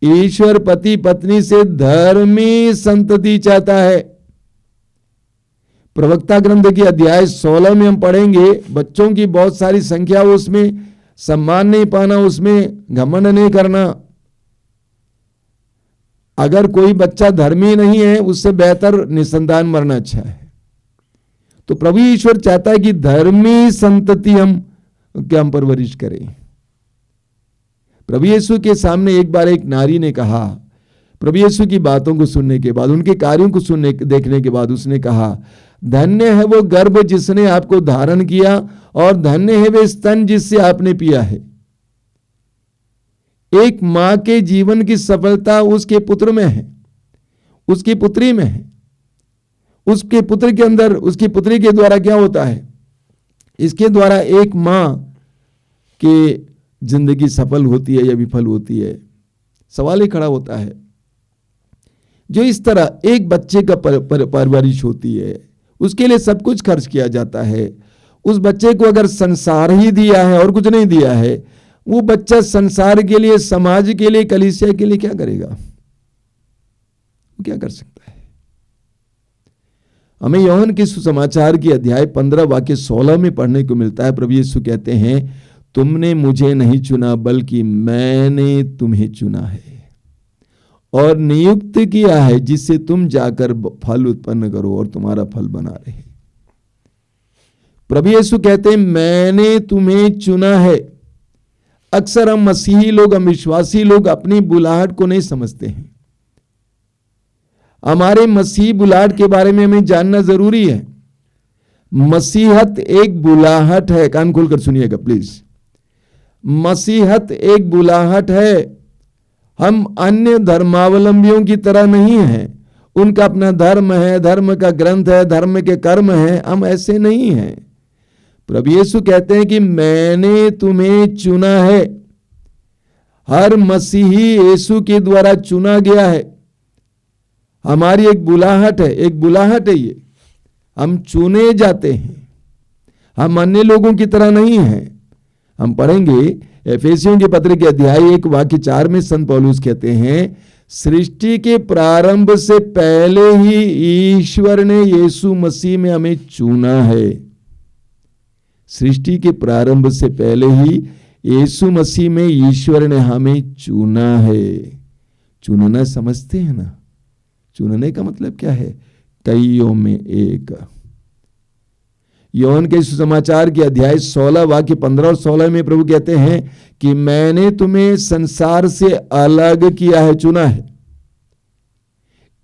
ईश्वर पति पत्नी से धर्मी संतति चाहता है। प्रवक्ता ग्रंथ के अध्याय 16 में हम पढ़ेंगे, बच्चों की बहुत सारी संख्या, उसमें सम्मान नहीं पाना, उसमें घमंड नहीं करना। अगर कोई बच्चा धर्मी नहीं है, उससे बेहतर निसंतान मरना अच्छा है। तो प्रभु ईश्वर चाहता है कि धर्मी संतति हम परवरिश करें। प्रभु यीशु के सामने एक बार एक नारी ने कहा, प्रभु यीशु की बातों को सुनने के बाद, उनके कार्यों को देखने के बाद उसने कहा, धन्य है वो गर्भ जिसने आपको धारण किया और धन्य है वे स्तन जिससे आपने पिया है। एक मां के जीवन की सफलता उसके पुत्र में है, उसकी पुत्री में है। उसके पुत्र के अंदर, उसकी पुत्री के द्वारा क्या होता है? इसके द्वारा एक मां की जिंदगी सफल होती है या विफल होती है, सवाल ही खड़ा होता है। जो इस तरह एक बच्चे का परवरिश होती है, उसके लिए सब कुछ खर्च किया जाता है। उस बच्चे को अगर संसार ही दिया है और कुछ नहीं दिया है, वो बच्चा संसार के लिए, समाज के लिए, कलीसिया के लिए क्या करेगा? वो क्या कर सकता है? हमें यूहन्ना के सुसमाचार की अध्याय 15 वाक्य 16 में पढ़ने को मिलता है। प्रभु यीशु कहते हैं, तुमने मुझे नहीं चुना बल्कि मैंने तुम्हें चुना है और नियुक्त किया है जिससे तुम जाकर फल उत्पन्न करो और तुम्हारा फल बना रहे। प्रभु यीशु कहते हैं, मैंने तुम्हें चुना है। अक्सर हम मसीही लोग, हम विश्वासी लोग अपनी बुलाहट को नहीं समझते हैं। हमारे मसीही बुलाहट के बारे में हमें जानना जरूरी है। मसीहत एक बुलाहट है, कान खोलकर सुनिएगा प्लीज। मसीहत एक बुलाहट है। हम अन्य धर्मावलंबियों की तरह नहीं हैं। उनका अपना धर्म है, धर्म का ग्रंथ है, धर्म के कर्म है। हम ऐसे नहीं हैं। प्रभु यीशु कहते हैं कि मैंने तुम्हें चुना है। हर मसीही यीशु के द्वारा चुना गया है। हमारी एक बुलाहट है, एक बुलाहट है ये। हम चुने जाते हैं। हम अन्य लोगों की तरह नहीं हैं। हम पढ़ेंगे एफेसियों के पत्र के अध्याय 1 वाक्य 4 में संत पौलुस कहते हैं, सृष्टि के प्रारंभ से पहले ही ईश्वर ने यीशु मसीह में हमें चुना है। सृष्टि के प्रारंभ से पहले ही यीशु मसीह में ईश्वर ने हमें चुना है। चुनना समझते हैं ना? चुनने का मतलब क्या है? कईयों में एक। योहन के सुसमाचार के अध्याय 16 वाक्य 15 और 16 में प्रभु कहते हैं कि मैंने तुम्हें संसार से अलग किया है, चुना है।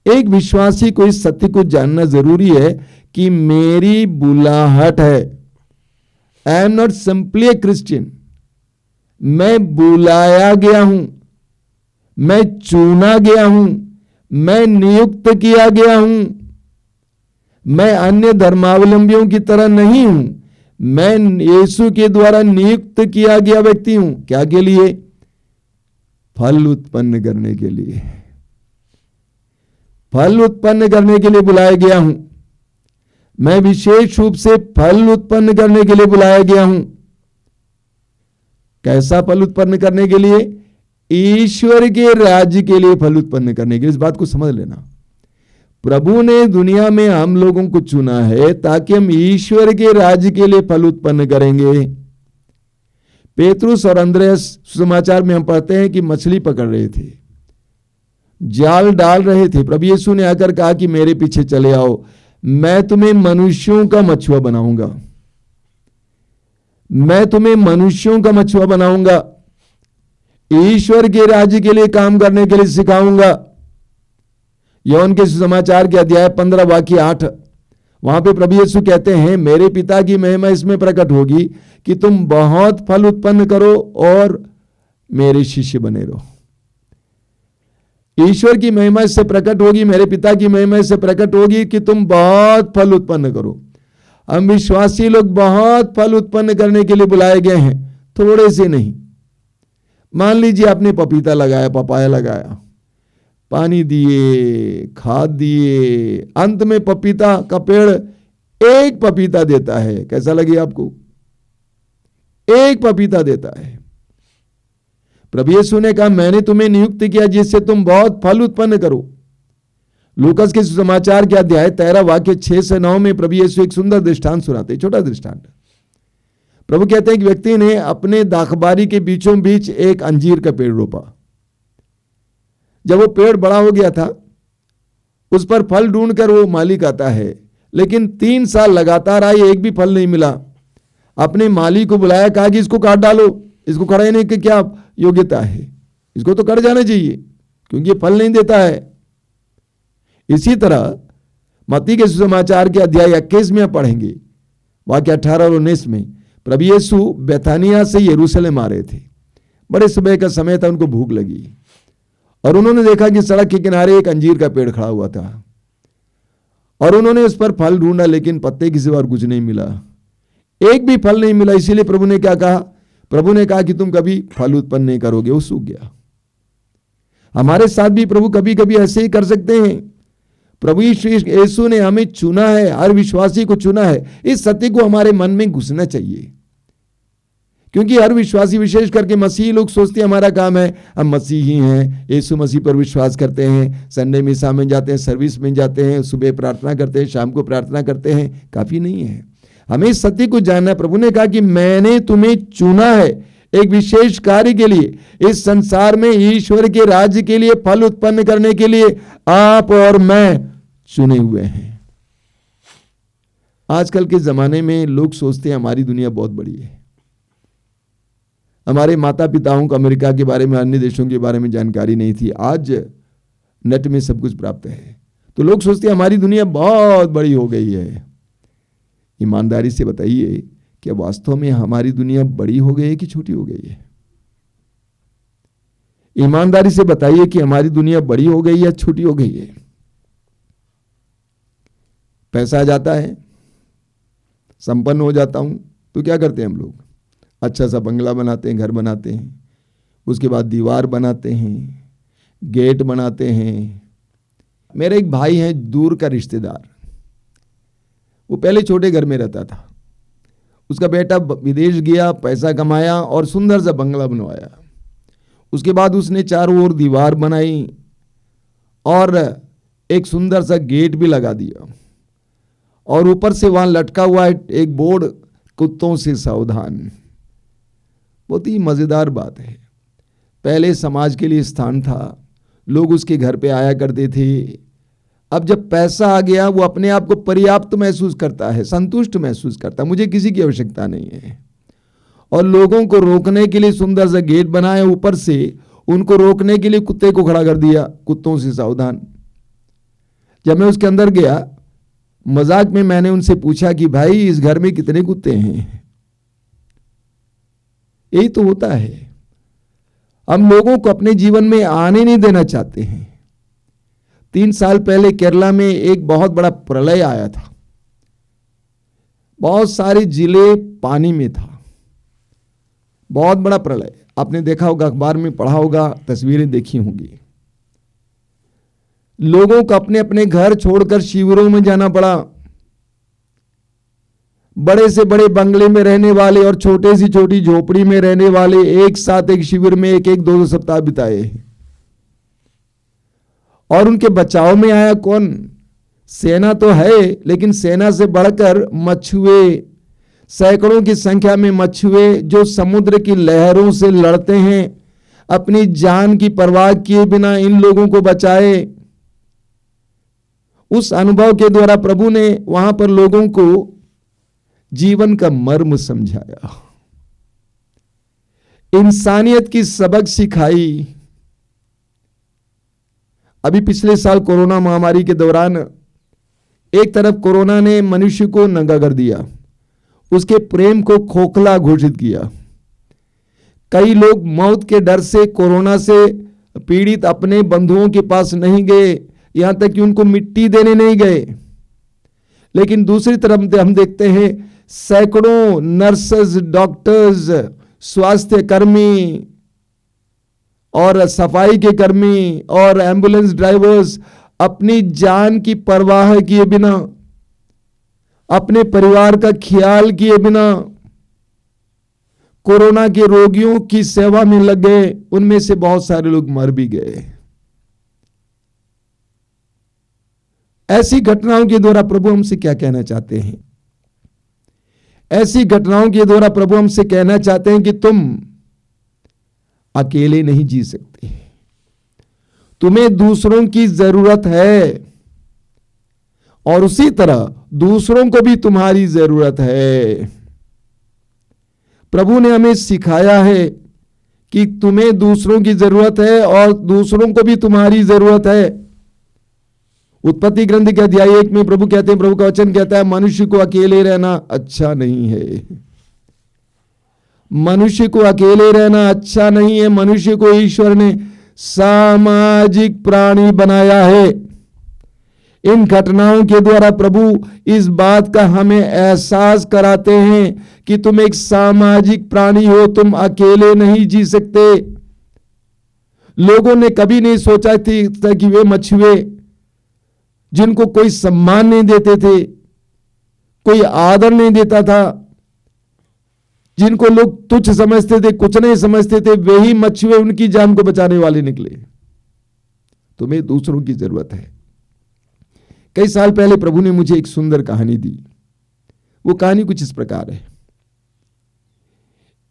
एक विश्वासी को इस सत्य को जानना जरूरी है कि मेरी बुलाहट है। I am not simply A Christian, मैं बुलाया गया हूं, मैं चुना गया हूं, मैं नियुक्त किया गया हूं। मैं अन्य धर्मावलंबियों की तरह नहीं हूं, मैं यीशु के द्वारा नियुक्त किया गया व्यक्ति हूं। क्या के लिए? फल उत्पन्न करने के लिए। फल उत्पन्न करने के लिए बुलाया गया हूं। मैं विशेष रूप से फल उत्पन्न करने के लिए बुलाया गया हूं। कैसा फल उत्पन्न करने के लिए? ईश्वर के राज्य के लिए फल उत्पन्न करने के लिए। इस बात को समझ लेना, प्रभु ने दुनिया में हम लोगों को चुना है ताकि हम ईश्वर के राज्य के लिए फल उत्पन्न करेंगे। पेतरुस और अंद्रयास सुसमाचार में हम पढ़ते हैं कि मछली पकड़ रहे थे, जाल डाल रहे थे। प्रभु यीशु ने आकर कहा कि मेरे पीछे चले आओ, मैं तुम्हें मनुष्यों का मछुआ बनाऊंगा, मैं तुम्हें मनुष्यों का मछुआ बनाऊंगा, ईश्वर के राज्य के लिए काम करने के लिए सिखाऊंगा। योहन के सुसमाचार के अध्याय 15 वाक्य 8, वहां पे प्रभु यीशु कहते हैं मेरे पिता की महिमा इसमें प्रकट होगी कि तुम बहुत फल उत्पन्न करो और मेरे शिष्य बने रहो। ईश्वर की महिमा इससे प्रकट होगी, मेरे पिता की महिमा इससे प्रकट होगी कि तुम बहुत फल उत्पन्न करो। हम विश्वासी लोग बहुत फल उत्पन्न करने के लिए बुलाए गए हैं, थोड़े से नहीं। मान लीजिए आपने पपीता लगाया, पपाया लगाया, पानी दिए, खाद दिए, अंत में पपीता का पेड़ एक पपीता देता है। कैसा लगे आपको? एक पपीता देता है। प्रभु यीशु ने कहा मैंने तुम्हें नियुक्त किया जिससे तुम बहुत फल उत्पन्न करो। लूकास के सुसमाचार के अध्याय 13 वाक्य 6 से 9 में प्रभु यीशु एक सुंदर दृष्टांत सुनाते हैं, छोटा दृष्टांत। प्रभु कहते हैं कि व्यक्ति ने अपने दाखबारी के बीचों बीच एक अंजीर का पेड़ रोपा। जब वो पेड़ बड़ा हो गया था, उस पर फल ढूंढकर वो मालिक आता है, लेकिन 3 साल लगातार आए, एक भी फल नहीं मिला। अपने मालिक को बुलाया, कहा कि इसको काट डालो, इसको खड़ाने की क्या योग्यता है, इसको तो कट जाना चाहिए क्योंकि ये फल नहीं देता है। इसी तरह मत्ती के सुसमाचार के अध्याय 21 में पढ़ेंगे वाक्य 18 और 19 में प्रभु यीशु बेथानिया से यरूशलेम आ रहे थे। बड़े सुबह का समय था, उनको भूख लगी और उन्होंने देखा कि सड़क के किनारे एक अंजीर का पेड़ खड़ा हुआ था और उन्होंने उस पर फल ढूंढा, लेकिन पत्ते के सिवा और कुछ नहीं मिला, एक भी फल नहीं मिला। इसीलिए प्रभु ने क्या कहा? प्रभु ने कहा कि तुम कभी फल उत्पन्न नहीं करोगे, वो सूख गया। हमारे साथ भी प्रभु कभी कभी ऐसे ही कर सकते हैं। प्रभु यीशु ने हमें चुना है, हर विश्वासी को चुना है। इस सत्य को हमारे मन में घुसना चाहिए, क्योंकि हर विश्वासी, विशेष करके मसीही लोग सोचते हैं हमारा काम है, हम मसीही हैं, यीशु मसीह पर विश्वास करते हैं, संडे मिसा में जाते हैं, सर्विस में जाते हैं, सुबह प्रार्थना करते हैं, शाम को प्रार्थना करते हैं, काफी नहीं है। हमें इस सत्य को जानना। प्रभु ने कहा कि मैंने तुम्हें चुना है एक विशेष कार्य के लिए, इस संसार में ईश्वर के राज्य के लिए फल उत्पन्न करने के लिए आप और मैं चुने हुए हैं। आजकल के जमाने में लोग सोचते हैं हमारी दुनिया बहुत बड़ी है। हमारे माता पिताओं को अमेरिका के बारे में, अन्य देशों के बारे में जानकारी नहीं थी। आज नेट में सब कुछ प्राप्त है, तो लोग सोचते हैं हमारी दुनिया बहुत बड़ी हो गई है। ईमानदारी से बताइए, क्या वास्तव में हमारी दुनिया बड़ी हो गई है कि छोटी हो गई है? ईमानदारी से बताइए कि हमारी दुनिया बड़ी हो गई या छोटी हो गई है? पैसा आ जाता है, संपन्न हो जाता हूं, तो क्या करते हैं हम लोग? अच्छा सा बंगला बनाते हैं, घर बनाते हैं, उसके बाद दीवार बनाते हैं, गेट बनाते हैं। मेरे एक भाई हैं, दूर का रिश्तेदार, वो पहले छोटे घर में रहता था, उसका बेटा विदेश गया, पैसा कमाया और सुंदर सा बंगला बनवाया। उसके बाद उसने चारों ओर दीवार बनाई और एक सुंदर सा गेट भी लगा दिया और ऊपर से वहां लटका हुआ है एक बोर्ड, कुत्तों से सावधान। बहुत ही मजेदार बात है। पहले समाज के लिए स्थान था, लोग उसके घर पे आया करते थे, अब जब पैसा आ गया, वो अपने आप को पर्याप्त महसूस करता है, संतुष्ट महसूस करता है, मुझे किसी की आवश्यकता नहीं है। और लोगों को रोकने के लिए सुंदर सा गेट बनाया, ऊपर से उनको रोकने के लिए कुत्ते को खड़ा कर दिया, कुत्तों से सावधान। जब मैं उसके अंदर गया, मजाक में मैंने उनसे पूछा कि भाई इस घर में कितने कुत्ते हैं? यही तो होता है, हम लोगों को अपने जीवन में आने नहीं देना चाहते हैं। 3 साल पहले केरला में एक बहुत बड़ा प्रलय आया था, बहुत सारे जिले पानी में था, बहुत बड़ा प्रलय। आपने देखा होगा, अखबार में पढ़ा होगा, तस्वीरें देखी होंगी। लोगों को अपने अपने घर छोड़कर शिविरों में जाना पड़ा। बड़े से बड़े बंगले में रहने वाले और छोटे से छोटी झोपड़ी में रहने वाले एक साथ एक शिविर में एक 2 सप्ताह बिताए। और उनके बचाव में आया कौन? सेना तो है, लेकिन सेना से बढ़कर मछुए, सैकड़ों की संख्या में मछुए जो समुद्र की लहरों से लड़ते हैं, अपनी जान की परवाह किए बिना इन लोगों को बचाए। उस अनुभव के द्वारा प्रभु ने वहां पर लोगों को जीवन का मर्म समझाया, इंसानियत की सबक सिखाई। अभी पिछले साल कोरोना महामारी के दौरान एक तरफ कोरोना ने मनुष्य को नंगा कर दिया, उसके प्रेम को खोखला घोषित किया। कई लोग मौत के डर से कोरोना से पीड़ित अपने बंधुओं के पास नहीं गए, यहां तक कि उनको मिट्टी देने नहीं गए। लेकिन दूसरी तरफ हम देखते हैं सैकड़ों नर्सेज, डॉक्टर्स, स्वास्थ्य कर्मी और सफाई के कर्मी और एम्बुलेंस ड्राइवर्स अपनी जान की परवाह किए बिना, अपने परिवार का ख्याल किए बिना कोरोना के रोगियों की सेवा में लग गए। उनमें से बहुत सारे लोग मर भी गए। ऐसी घटनाओं के द्वारा प्रभु हमसे क्या कहना चाहते हैं? ऐसी घटनाओं के द्वारा प्रभु हमसे कहना चाहते हैं कि तुम अकेले नहीं जी सकते, तुम्हें दूसरों की जरूरत है, और उसी तरह दूसरों को भी तुम्हारी जरूरत है। प्रभु ने हमें सिखाया है कि तुम्हें दूसरों की जरूरत है और दूसरों को भी तुम्हारी जरूरत है। उत्पत्ति ग्रंथ के अध्याय 1 में प्रभु कहते हैं, प्रभु का वचन कहता है, मनुष्य को अकेले रहना अच्छा नहीं है। मनुष्य को अकेले रहना अच्छा नहीं है। मनुष्य को ईश्वर ने सामाजिक प्राणी बनाया है। इन घटनाओं के द्वारा प्रभु इस बात का हमें एहसास कराते हैं कि तुम एक सामाजिक प्राणी हो, तुम अकेले नहीं जी सकते। लोगों ने कभी नहीं सोचा था कि वे मछुए जिनको कोई सम्मान नहीं देते थे, कोई आदर नहीं देता था, जिनको लोग तुच्छ समझते थे, कुछ नहीं समझते थे, वे ही मछुए उनकी जान को बचाने वाले निकले। तुम्हें दूसरों की जरूरत है। कई साल पहले प्रभु ने मुझे एक सुंदर कहानी दी। वो कहानी कुछ इस प्रकार है।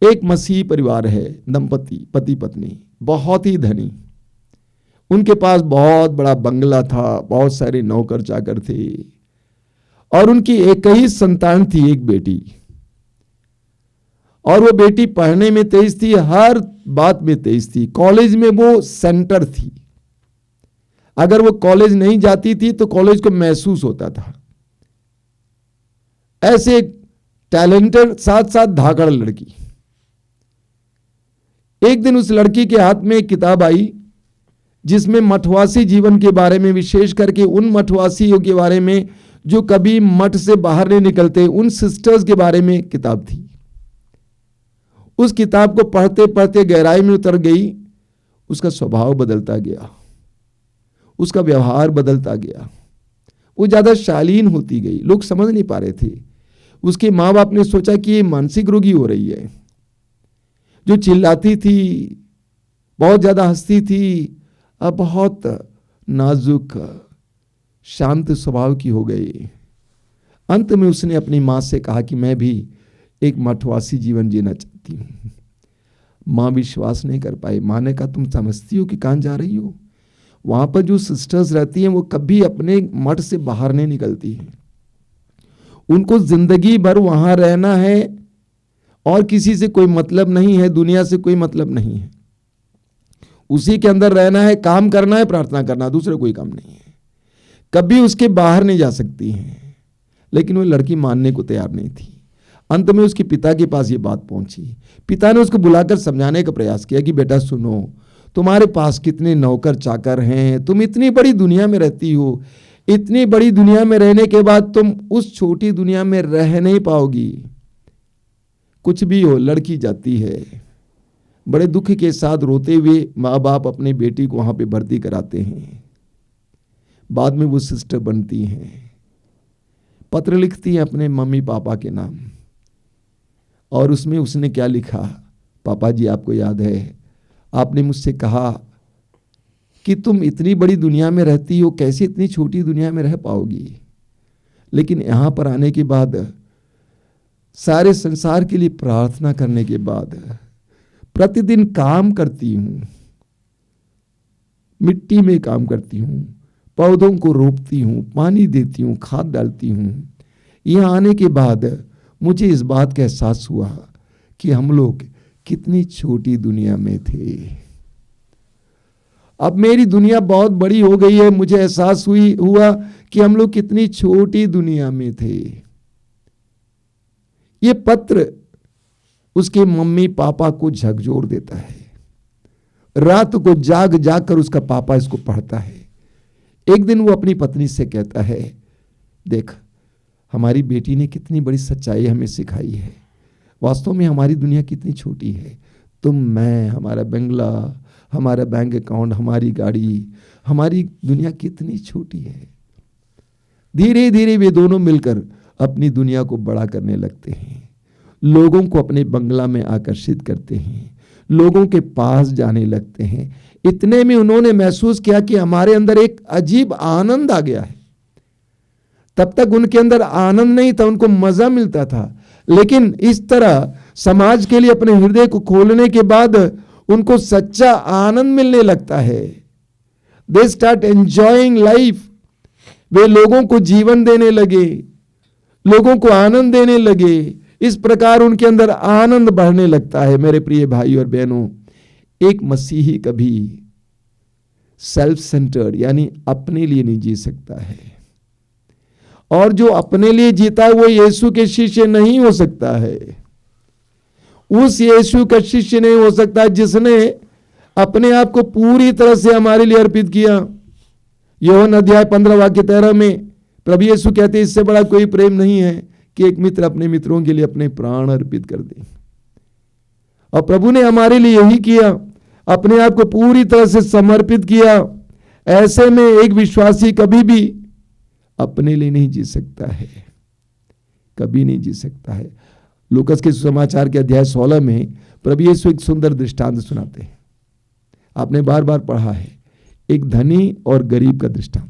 एक मसीही परिवार है, दंपति, पति पत्नी, बहुत ही धनी। उनके पास बहुत बड़ा बंगला था, बहुत सारे नौकर चाकर थे, और उनकी एक ही संतान थी, एक बेटी। और वो बेटी पढ़ने में तेज थी, हर बात में तेज थी। कॉलेज में वो सेंटर थी। अगर वो कॉलेज नहीं जाती थी तो कॉलेज को महसूस होता था। ऐसे टैलेंटेड, साथ साथ धाकड़ लड़की। एक दिन उस लड़की के हाथ में एक किताब आई जिसमें मठवासी जीवन के बारे में, विशेष करके उन मठवासियों के बारे में जो कभी मठ से बाहर नहीं निकलते, उन सिस्टर्स के बारे में किताब थी। उस किताब को पढ़ते पढ़ते गहराई में उतर गई। उसका स्वभाव बदलता गया, उसका व्यवहार बदलता गया, वो ज्यादा शालीन होती गई। लोग समझ नहीं पा रहे थे। उसके माँ बाप ने सोचा कि ये मानसिक रोगी हो रही है। जो चिल्लाती थी, बहुत ज्यादा हंसती थी, अब बहुत नाजुक शांत स्वभाव की हो गई। अंत में उसने अपनी माँ से कहा कि मैं भी एक मठवासी जीवन जीना चाहती हूँ। माँ विश्वास नहीं कर पाई। माँ ने कहा, तुम समझती हो कि कहाँ जा रही हो? वहां पर जो सिस्टर्स रहती हैं वो कभी अपने मठ से बाहर नहीं निकलती हैं। उनको जिंदगी भर वहां रहना है और किसी से कोई मतलब नहीं है, दुनिया से कोई मतलब नहीं है, उसी के अंदर रहना है, काम करना है, प्रार्थना करना, दूसरा कोई काम नहीं है, कभी उसके बाहर नहीं जा सकती हैं। लेकिन वो लड़की मानने को तैयार नहीं थी। अंत में उसके पिता के पास ये बात पहुंची। पिता ने उसको बुलाकर समझाने का प्रयास किया कि बेटा सुनो, तुम्हारे पास कितने नौकर चाकर हैं, तुम इतनी बड़ी दुनिया में रहती हो, इतनी बड़ी दुनिया में रहने के बाद तुम उस छोटी दुनिया में रह नहीं पाओगी। कुछ भी हो, लड़की जाती है, बड़े दुख के साथ रोते हुए माँ बाप अपनी बेटी को वहां पे भर्ती कराते हैं। बाद में वो सिस्टर बनती हैं, पत्र लिखती हैं अपने मम्मी पापा के नाम, और उसमें उसने क्या लिखा, पापा जी आपको याद है आपने मुझसे कहा कि तुम इतनी बड़ी दुनिया में रहती हो, कैसे इतनी छोटी दुनिया में रह पाओगी, लेकिन यहां पर आने के बाद, सारे संसार के लिए प्रार्थना करने के बाद प्रतिदिन काम करती हूं, मिट्टी में काम करती हूं, पौधों को रोपती हूं, पानी देती हूं, खाद डालती हूं। यहां आने के बाद मुझे इस बात का एहसास हुआ कि हम लोग कितनी छोटी दुनिया में थे। अब मेरी दुनिया बहुत बड़ी हो गई है, मुझे एहसास हुआ कि हम लोग कितनी छोटी दुनिया में थे। ये पत्र उसके मम्मी पापा को झकझोर देता है। रात को जाग जाग कर उसका पापा इसको पढ़ता है। एक दिन वो अपनी पत्नी से कहता है, देख हमारी बेटी ने कितनी बड़ी सच्चाई हमें सिखाई है, वास्तव में हमारी दुनिया कितनी छोटी है, तुम, मैं, हमारा बंगला, हमारा बैंक अकाउंट, हमारी गाड़ी, हमारी दुनिया कितनी छोटी है। धीरे धीरे वे दोनों मिलकर अपनी दुनिया को बड़ा करने लगते हैं, लोगों को अपने बंगला में आकर्षित करते हैं, लोगों के पास जाने लगते हैं। इतने में उन्होंने महसूस किया कि हमारे अंदर एक अजीब आनंद आ गया है। तब तक उनके अंदर आनंद नहीं था, उनको मजा मिलता था, लेकिन इस तरह समाज के लिए अपने हृदय को खोलने के बाद उनको सच्चा आनंद मिलने लगता है। They start enjoying life. वे लोगों को जीवन देने लगे, लोगों को आनंद देने लगे। इस प्रकार उनके अंदर आनंद बढ़ने लगता है। मेरे प्रिय भाई और बहनों, एक मसीही कभी सेल्फ सेंटर्ड यानी अपने लिए नहीं जी सकता है, और जो अपने लिए जीता है वो यीशु के शिष्य नहीं हो सकता है। उस यीशु का शिष्य नहीं हो सकता जिसने अपने आप को पूरी तरह से हमारे लिए अर्पित किया। यूहन्ना अध्याय 15 वाक्य 13 में प्रभु यीशु कहते हैं, इससे बड़ा कोई प्रेम नहीं है कि एक मित्र अपने मित्रों के लिए अपने प्राण अर्पित कर दे। और प्रभु ने हमारे लिए यही किया, अपने आप को पूरी तरह से समर्पित किया। ऐसे में एक विश्वासी कभी भी अपने लिए नहीं जी सकता है, कभी नहीं जी सकता है। लूकास के सुसमाचार के अध्याय 16 में प्रभु यीशु एक सुंदर दृष्टांत सुनाते हैं। आपने बार बार पढ़ा है, एक धनी और गरीब का दृष्टांत।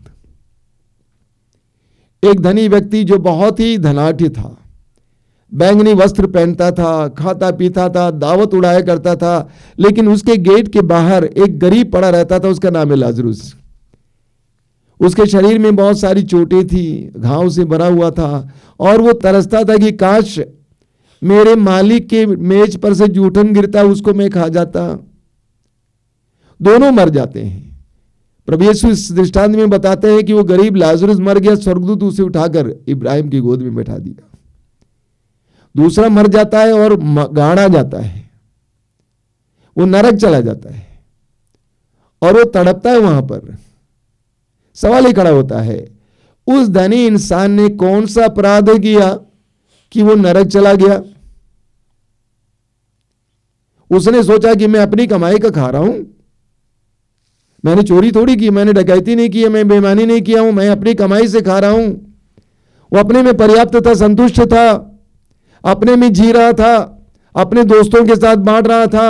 एक धनी व्यक्ति जो बहुत ही धनाढ्य था, बैंगनी वस्त्र पहनता था, खाता पीता था, दावत उड़ाया करता था, लेकिन उसके गेट के बाहर एक गरीब पड़ा रहता था, उसका नाम है लाजरुस। उसके शरीर में बहुत सारी चोटें थी, घाव से भरा हुआ था, और वो तरसता था कि काश मेरे मालिक के मेज पर से जूठन गिरता, उसको मैं खा जाता। दोनों मर जाते हैं। प्रभु यीशु इस दृष्टांत में बताते हैं कि वो गरीब लाजरुस मर गया, स्वर्गदूत उसे उठाकर इब्राहिम की गोद में बैठा दिया। दूसरा मर जाता है और गाड़ा जाता है, वो नरक चला जाता है और वो तड़पता है वहां पर। सवाल ही खड़ा होता है, उस धनी इंसान ने कौन सा अपराध किया कि वो नरक चला गया? उसने सोचा कि मैं अपनी कमाई का खा रहा हूं, मैंने चोरी थोड़ी की, मैंने डकैती नहीं की है, मैं बेईमानी नहीं किया हूं, मैं अपनी कमाई से खा रहा हूं। वो अपने में पर्याप्त था, संतुष्ट था, अपने में जी रहा था, अपने दोस्तों के साथ बांट रहा था।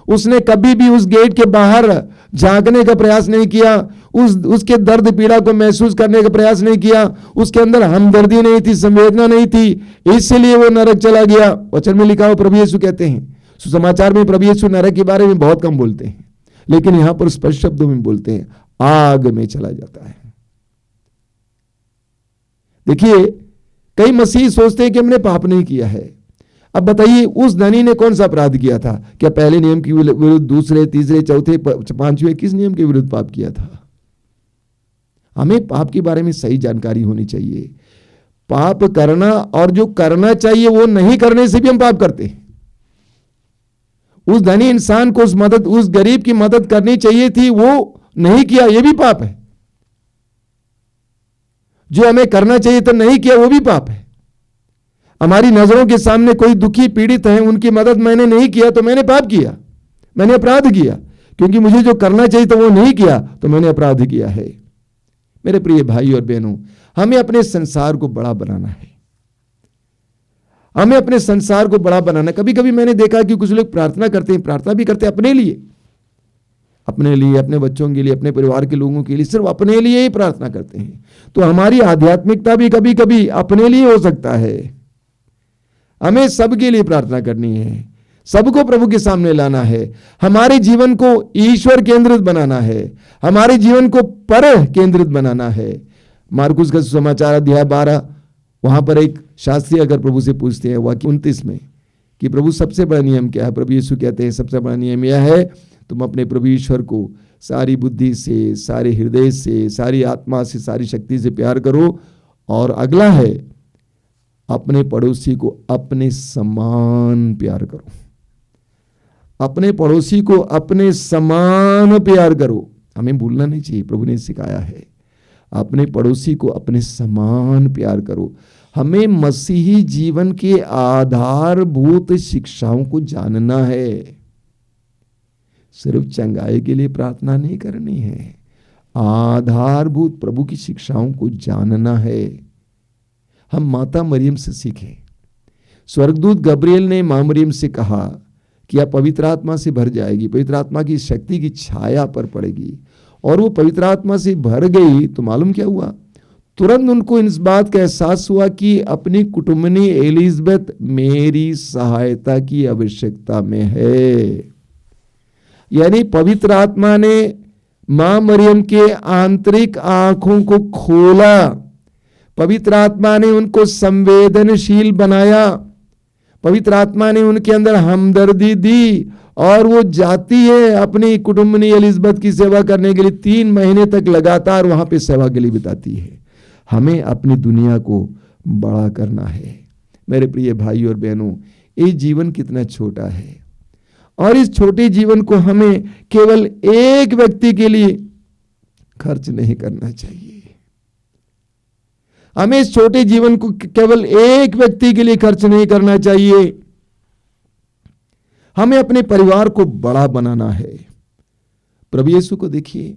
उसने कभी भी उस गेट के बाहर झांकने का प्रयास नहीं किया, उसके दर्द पीड़ा को महसूस करने का प्रयास नहीं किया। उसके अंदर हमदर्दी नहीं थी, संवेदना नहीं थी, इसलिए वो नरक चला गया। वचन में लिखा हो, प्रभु यीशु कहते हैं, सुसमाचार में प्रभु यीशु नरक के बारे में बहुत कम बोलते हैं, लेकिन यहां पर स्पष्ट शब्दों में बोलते हैं, आग में चला जाता है। देखिए, कई मसीह सोचते हैं कि हमने पाप नहीं किया है। अब बताइए, उस धनी ने कौन सा अपराध किया था? क्या पहले नियम के विरुद्ध, दूसरे, तीसरे, चौथे, पांचवें, किस नियम के विरुद्ध पाप किया था? हमें पाप के बारे में सही जानकारी होनी चाहिए। पाप करना और जो करना चाहिए वो नहीं करने से भी हम पाप करते हैं। उस धनी इंसान को उस गरीब की मदद करनी चाहिए थी, वो नहीं किया, ये भी पाप है। जो हमें करना चाहिए तो नहीं किया, वो भी पाप है। हमारी नजरों के सामने कोई दुखी पीड़ित है, उनकी मदद मैंने नहीं किया तो मैंने पाप किया, मैंने अपराध किया। क्योंकि मुझे जो करना चाहिए तो वो नहीं किया, तो मैंने अपराध किया है। मेरे प्रिय भाई और बहनों, हमें अपने संसार को बड़ा बनाना है। हमें अपने संसार को बड़ा बनाना। कभी कभी मैंने देखा कि कुछ लोग प्रार्थना करते हैं, प्रार्थना भी करते हैं अपने लिए, अपने बच्चों के लिए, अपने परिवार के लोगों के लिए, सिर्फ अपने लिए ही प्रार्थना करते हैं। तो हमारी आध्यात्मिकता भी कभी कभी अपने लिए हो सकता है। हमें सबके लिए प्रार्थना करनी है, सबको प्रभु के सामने लाना है, हमारे जीवन को ईश्वर केंद्रित बनाना है, हमारे जीवन को पर केंद्रित बनाना है। मार्कुस का सुसमाचार अध्याय 12, वहां पर एक शास्त्री अगर प्रभु से पूछते हैं वाक्य 29 में कि प्रभु सबसे बड़ा नियम क्या है, प्रभु यीशु कहते हैं सबसे बड़ा नियम यह है, तुम अपने प्रभु ईश्वर को सारी बुद्धि से, सारे हृदय से, सारी आत्मा से, सारी शक्ति से प्यार करो, और अगला है अपने पड़ोसी को अपने समान प्यार करो। अपने पड़ोसी को अपने समान प्यार करो। हमें भूलना नहीं चाहिए, प्रभु ने सिखाया है, अपने पड़ोसी को अपने समान प्यार करो। हमें मसीही जीवन के आधारभूत शिक्षाओं को जानना है। सिर्फ चंगाई के लिए प्रार्थना नहीं करनी है, आधारभूत प्रभु की शिक्षाओं को जानना है। हम माता मरियम से सीखें। स्वर्गदूत गब्रिएल ने मां मरियम से कहा कि आप पवित्र आत्मा से भर जाएगी, पवित्र आत्मा की शक्ति की छाया पर पड़ेगी, और वो पवित्र आत्मा से भर गई तो मालूम क्या हुआ? तुरंत उनको इस बात का एहसास हुआ कि अपनी कुटुंबनी एलिजबेथ मेरी सहायता की आवश्यकता में है। यानी पवित्र आत्मा ने मां मरियम के आंतरिक आंखों को खोला, पवित्र आत्मा ने उनको संवेदनशील बनाया, पवित्र आत्मा ने उनके अंदर हमदर्दी दी, और वो जाती है अपनी कुटुंबनी एलिजबेथ की सेवा करने के लिए। 3 महीने तक लगातार वहां पे सेवा के लिए बिताती है। हमें अपनी दुनिया को बड़ा करना है। मेरे प्रिय भाई और बहनों, ये जीवन कितना छोटा है, और इस छोटे जीवन को हमें केवल एक व्यक्ति के लिए खर्च नहीं करना चाहिए। हमें इस छोटे जीवन को केवल एक व्यक्ति के लिए खर्च नहीं करना चाहिए। हमें अपने परिवार को बड़ा बनाना है। प्रभु यीशु को देखिए,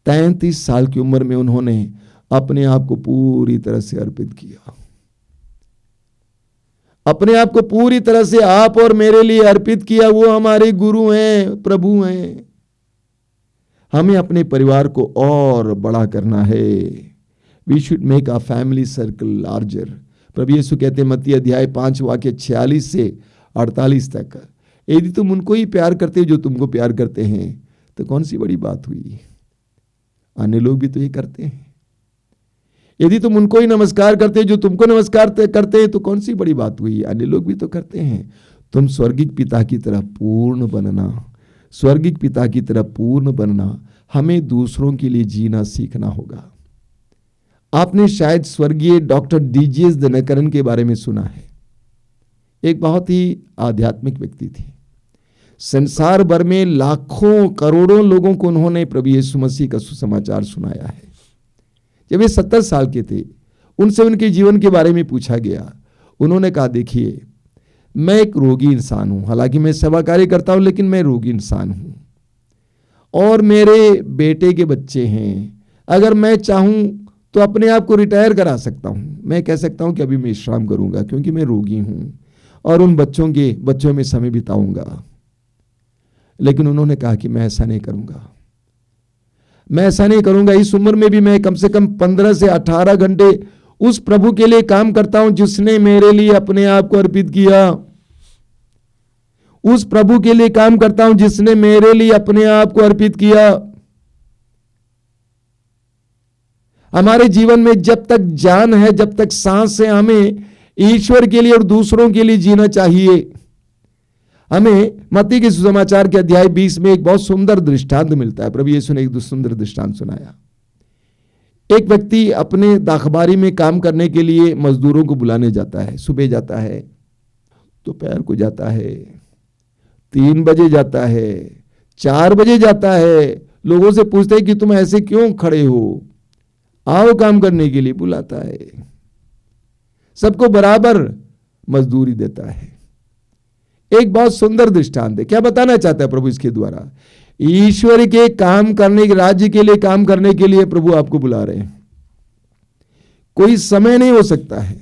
33 साल की उम्र में उन्होंने अपने आप को पूरी तरह से अर्पित किया। अपने आप को पूरी तरह से आप और मेरे लिए अर्पित किया। वो हमारे गुरु हैं, प्रभु हैं। हमें अपने परिवार को और बड़ा करना है। We should make a family circle larger. प्रभु यीशु कहते हैं मत्ती अध्याय 5 वाक्य 46 से 48 तक, यदि तुम उनको ही प्यार करते हो जो तुमको प्यार करते हैं तो कौन सी बड़ी बात हुई? अन्य लोग भी तो ये करते हैं। यदि तुम उनको ही नमस्कार करते हो जो तुमको नमस्कार करते हैं तो कौन सी बड़ी बात हुई? अन्य लोग भी तो करते हैं। तुम स्वर्गिक पिता की तरह पूर्ण बनना, स्वर्गिक पिता की तरह पूर्ण बनना। हमें दूसरों के लिए जीना सीखना होगा। आपने शायद स्वर्गीय डॉक्टर डीजीएस दिनकरन के बारे में सुना है। एक बहुत ही आध्यात्मिक व्यक्ति थे। संसार भर में लाखों करोड़ों लोगों को उन्होंने प्रभु यीशु मसीह का सुसमाचार सुनाया है। जब वे 70 साल के थे, उनसे उनके जीवन के बारे में पूछा गया। उन्होंने कहा, देखिए, मैं एक रोगी इंसान हूं, हालांकि मैं सेवा कार्य करता हूं, लेकिन मैं रोगी इंसान हूं, और मेरे बेटे के बच्चे हैं। अगर मैं चाहूं तो अपने आप को रिटायर करा सकता हूं। मैं कह सकता हूं कि अभी मैं विश्राम करूंगा क्योंकि मैं रोगी हूं, और उन बच्चों में समय बिताऊंगा। लेकिन उन्होंने कहा कि मैं ऐसा नहीं करूंगा, मैं ऐसा नहीं करूंगा। इस उम्र में भी मैं कम से कम 15 से 18 घंटे उस प्रभु के लिए काम करता हूं जिसने मेरे लिए अपने आप को अर्पित किया। उस प्रभु के लिए काम करता हूं जिसने मेरे लिए अपने आप को अर्पित किया। हमारे जीवन में जब तक जान है, जब तक सांस है, हमें ईश्वर के लिए और दूसरों के लिए जीना चाहिए। हमें मत्ती के सुसमाचार के अध्याय 20 में एक बहुत सुंदर दृष्टांत मिलता है। प्रभु यीशु ने एक सुंदर दृष्टांत सुनाया। एक व्यक्ति अपने दाखबारी में काम करने के लिए मजदूरों को बुलाने जाता है। सुबह जाता है, दोपहर को जाता है, 3 बजे जाता है, 4 बजे जाता है। लोगों से पूछते हैं कि तुम ऐसे क्यों खड़े हो, आओ काम करने के लिए। बुलाता है, सबको बराबर मजदूरी देता है। एक बहुत सुंदर दृष्टांत है। क्या बताना चाहता है प्रभु इसके द्वारा? ईश्वर के काम करने के, राज्य के लिए काम करने के लिए प्रभु आपको बुला रहे हैं। कोई समय नहीं हो सकता है,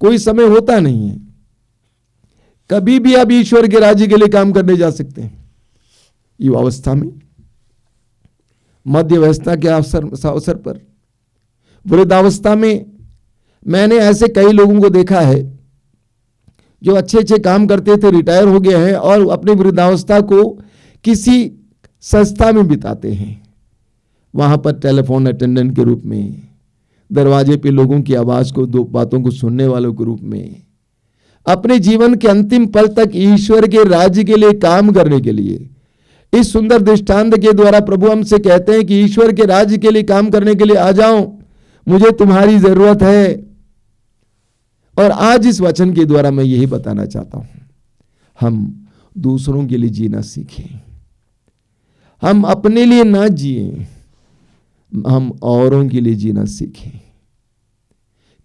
कोई समय होता नहीं है। कभी भी आप ईश्वर के राज्य के लिए काम करने जा सकते हैं। युवावस्था में, मध्यावस्था के अवसर पर, वृद्धावस्था में। मैंने ऐसे कई लोगों को देखा है जो अच्छे अच्छे काम करते थे, रिटायर हो गए हैं और अपनी वृद्धावस्था को किसी संस्था में बिताते हैं। वहां पर टेलीफोन अटेंडेंट के रूप में, दरवाजे पे लोगों की आवाज को, दो बातों को सुनने वालों के रूप में, अपने जीवन के अंतिम पल तक ईश्वर के राज्य के लिए काम करने के लिए। इस सुंदर दृष्टांत के द्वारा प्रभु हमसे कहते हैं कि ईश्वर के राज्य के लिए काम करने के लिए आ जाओ, मुझे तुम्हारी जरूरत है। और आज इस वचन के द्वारा मैं यही बताना चाहता हूं, हम दूसरों के लिए जीना सीखें। हम अपने लिए ना जिए, हम औरों के लिए जीना सीखें,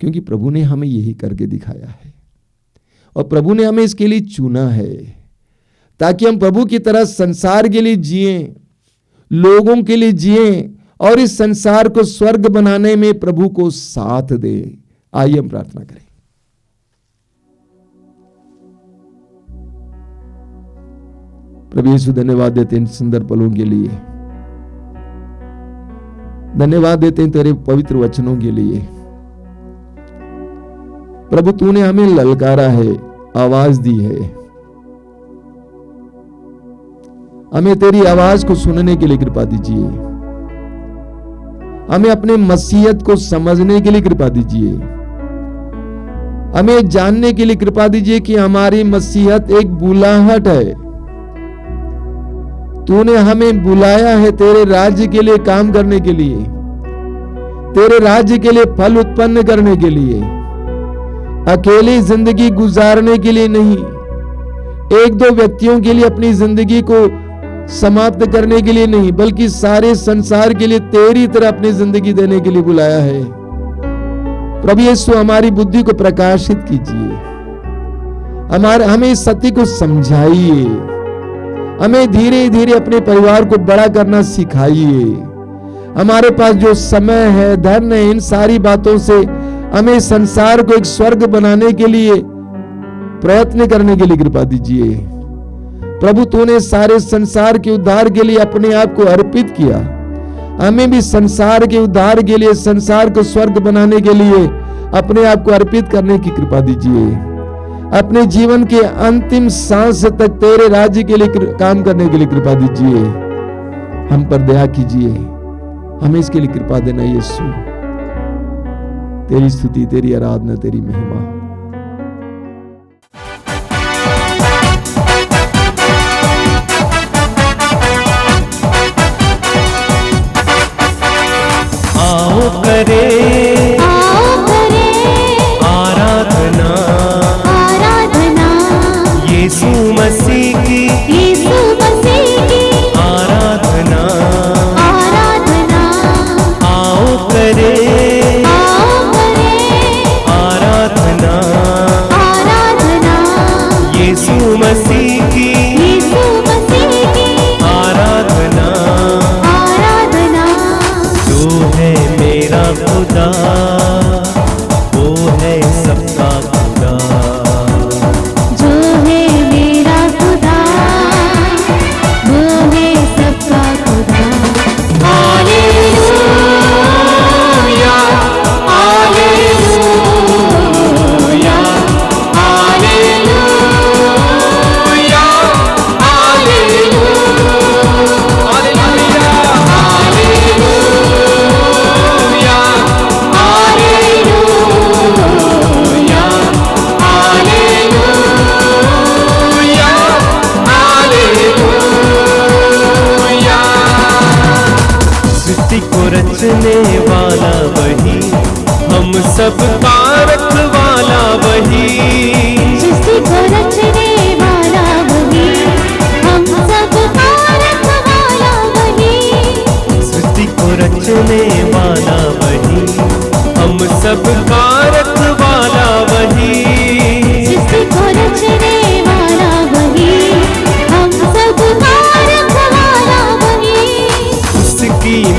क्योंकि प्रभु ने हमें यही करके दिखाया है और प्रभु ने हमें इसके लिए चुना है, ताकि हम प्रभु की तरह संसार के लिए जिए, लोगों के लिए जिए और इस संसार को स्वर्ग बनाने में प्रभु को साथ दे। आइए हम प्रार्थना करें। प्रभु यीशु, धन्यवाद देते हैं इन सुंदर पलों के लिए, धन्यवाद देते हैं तेरे पवित्र वचनों के लिए। प्रभु, तूने हमें ललकारा है, आवाज दी है, हमें तेरी आवाज को सुनने के लिए कृपा दीजिए। हमें अपने मसीहत को समझने के लिए कृपा दीजिए। हमें जानने के लिए कृपा दीजिए कि हमारी मसीहत एक बुलाहट है। तूने हमें बुलाया है तेरे राज्य के लिए काम करने के लिए, तेरे राज्य के लिए फल उत्पन्न करने के लिए, अकेली जिंदगी गुजारने के लिए नहीं, एक दो व्यक्तियों के लिए अपनी जिंदगी को समाप्त करने के लिए नहीं, बल्कि सारे संसार के लिए तेरी तरह अपनी जिंदगी देने के लिए बुलाया है। प्रभु यीशु, हमारी बुद्धि को प्रकाशित कीजिए, हमें इस सत्य को समझाइए, हमें धीरे धीरे अपने परिवार को बड़ा करना सिखाइए। हमारे पास जो समय है, धन है, इन सारी बातों से हमें संसार को एक स्वर्ग बनाने के लिए प्रयत्न करने के लिए कृपा दीजिए। प्रभु, तूने सारे संसार के उद्धार के लिए अपने आप को अर्पित किया, हमें भी संसार के उद्धार के लिए, संसार को स्वर्ग बनाने के लिए अपने आप को अर्पित करने की कृपा दीजिए। अपने जीवन के अंतिम सांस तक तेरे राज्य के लिए काम करने के लिए कृपा दीजिए। हम पर दया कीजिए, हमें इसके लिए कृपा देना यीशु। तेरी स्तुति, तेरी आराधना, तेरी महिमा। आओ करे आराधना, यीशु मसीह की आराधना, आओ करे आराधना, यीशु मसीह की आराधना। जो है मेरा खुदा, वो है सबका खुदा। जो है मेरा खुदा, वो है सबका खुदा। हालेलुया, हालेलुया, हालेलुया,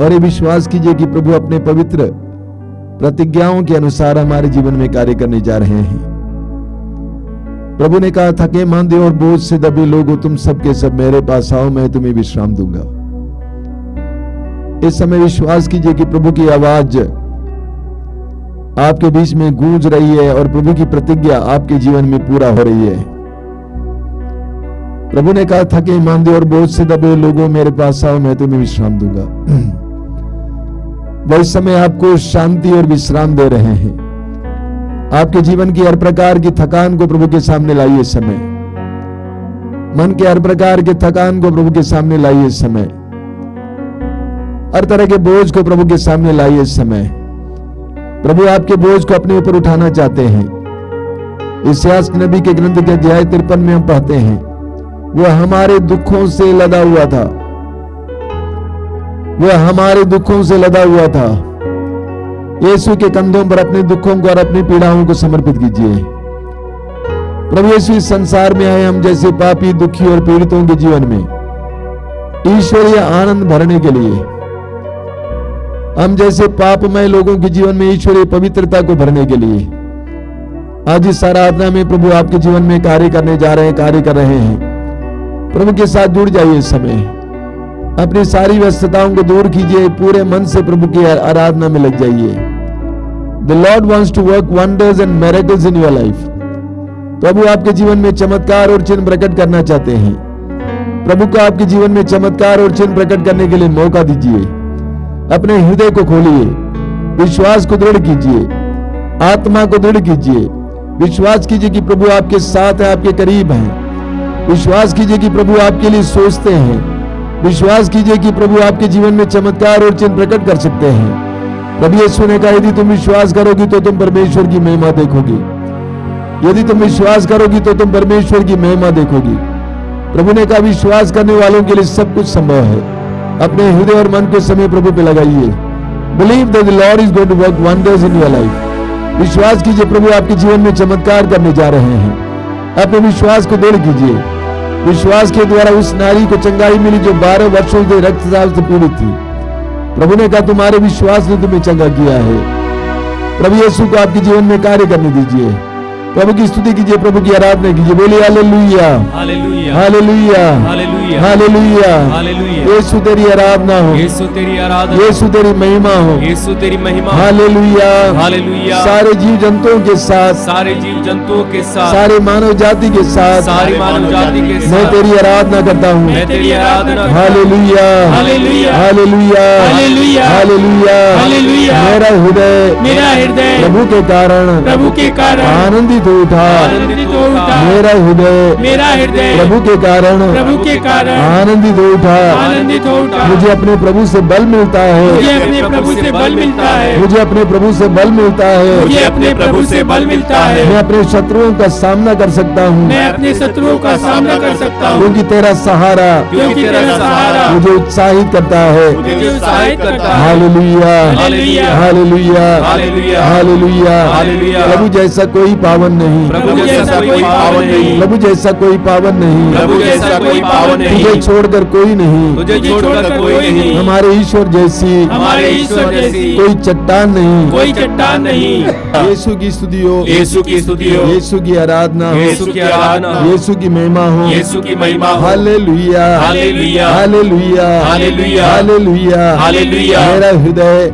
और ये विश्वास कीजिए कि प्रभु अपने पवित्र प्रतिज्ञाओं के अनुसार हमारे जीवन में कार्य करने जा रहे हैं। प्रभु ने कहा, थके मांदे और बोझ से दबे लोगों, तुम सबके सब मेरे पास आओ, मैं तुम्हें विश्राम दूंगा। इस समय विश्वास कीजिए कि प्रभु की आवाज आपके बीच में गूंज रही है और प्रभु की प्रतिज्ञा आपके जीवन में पूरा हो रही है। प्रभु ने कहा, थके मांदे और बोझ से दबे लोगों, मेरे पास आओ, मैं तुम्हें विश्राम दूंगा। वह इस समय आपको शांति और विश्राम दे रहे हैं। आपके जीवन की हर प्रकार की थकान को प्रभु के सामने लाइए इस समय। मन के हर प्रकार के थकान को प्रभु के सामने लाइए इस समय। हर तरह के बोझ को प्रभु के सामने लाइए इस समय। प्रभु आपके बोझ को अपने ऊपर उठाना चाहते हैं। इसायास नबी के ग्रंथ के अध्याय 53 में हम पढ़ते हैं, वह हमारे दुखों से लदा हुआ था, वह हमारे दुखों से लदा हुआ था। यीशु के कंधों पर अपने दुखों को और अपनी पीड़ाओं को समर्पित कीजिए। प्रभु यीशु इस संसार में आए हम जैसे पापी, दुखी और पीड़ितों के जीवन में ईश्वरीय आनंद भरने के लिए, हम जैसे पापमय लोगों के जीवन में ईश्वरीय पवित्रता को भरने के लिए आज इस आराधना में प्रभु आपके जीवन में कार्य करने जा रहे हैं, कार्य कर रहे हैं। प्रभु के साथ जुड़ जाइए इस समय। अपनी सारी व्यस्तताओं को दूर कीजिए, पूरे मन से प्रभु की आराधना में लग जाइए। The Lord wants to work wonders and miracles in your life. प्रभु आपके जीवन में चमत्कार और चिन्ह प्रकट करना चाहते हैं। प्रभु को आपके जीवन में चमत्कार और चिन्ह प्रकट करने के लिए मौका दीजिए। अपने हृदय को खोलिए, विश्वास को दृढ़ कीजिए, आत्मा को दृढ़ कीजिए। विश्वास कीजिए कि प्रभु आपके साथ है, आपके करीब हैं। विश्वास कीजिए कि प्रभु आपके लिए सोचते हैं। विश्वास कीजिए कि प्रभु आपके जीवन में चमत्कार और चिन्ह प्रकट कर सकते हैं। प्रभु यीशु ने कहा, यदि तुम विश्वास करोगी तो तुम परमेश्वर की महिमा देखोगी। यदि तुम विश्वास करोगी तो तुम परमेश्वर की महिमा देखोगी। प्रभु ने कहा, विश्वास करने वालों के लिए सब कुछ संभव है। अपने हृदय और मन को समय प्रभु पे लगाइए। Believe that the lord is going to work wonders in your life. विश्वास कीजिए प्रभु आपके जीवन में चमत्कार करने जा रहे हैं। अपने विश्वास को दृढ़ कीजिए। विश्वास के द्वारा उस नारी को चंगाई मिली जो 12 वर्षों से रक्तस्राव से पीड़ित थी। प्रभु ने कहा, तुम्हारे विश्वास ने तुम्हें चंगा किया है। प्रभु यीशु को आपके जीवन में कार्य करने दीजिए। प्रभु की स्तुति कीजिए, प्रभु की आराधना कीजिए। बोलिए hallelujah, hallelujah, hallelujah, hallelujah, hallelujah. Hallelujah. यीशु तेरी आराधना हो, यीशु तेरी आराधना, यीशु तेरी महिमा हो, यीशु तेरी महिमा। Hallelujah, hallelujah. सारे जीव जंतुओं के साथ, सारे जीव जंतुओं के साथ, सारे मानव जाति के साथ, सारी मानव जाति के साथ मैं तेरी आराधना करता हूँ। मैं तेरी आराधना। Hallelujah, hallelujah, hallelujah, hallelujah, hallelujah, hallelujah. मेरा हृदय प्रभु के कारण आनंदित हो उठा। आनंदित हो उठा। मेरा हृदय प्रभु के कारण आनंदित हो उठा। आनंदित हो उठा। मुझे अपने प्रभु से बल मिलता है। मुझे अपने प्रभु से बल मिलता है। मुझे अपने प्रभु से बल मिलता है। मुझे अपने प्रभु से बल मिलता है। मैं अपने शत्रुओं का सामना कर सकता हूँ। मैं अपने शत्रुओं का सामना कर सकता हूँ। क्योंकि तेरा सहारा क्योंकि तेरा सहारा मुझे उत्साहित करता है। मुझे उत्साहित करता है। Hallelujah, hallelujah, hallelujah, hallelujah, hallelujah, hallelujah. प्रभु जैसा कोई पावन नहीं। प्रभु जैसा कोई पावन नहीं। प्रभु जैसा कोई पावन नहीं। प्रभु जैसा कोई पावन नहीं। तुझे छोड़कर कोई नहीं। तुझे छोड़कर कोई नहीं। हमारे ईश्वर जैसी हमारे ईश्वर जैसी कोई चट्टान नहीं। कोई चट्टान नहीं। यीशु की स्तुति हो, यीशु की स्तुति हो, यीशु की आराधना हो, यीशु की आराधना हो, यीशु की महिमा हो, यीशु की महिमा हो। Hallelujah, hallelujah, hallelujah, hallelujah, hallelujah, hallelujah.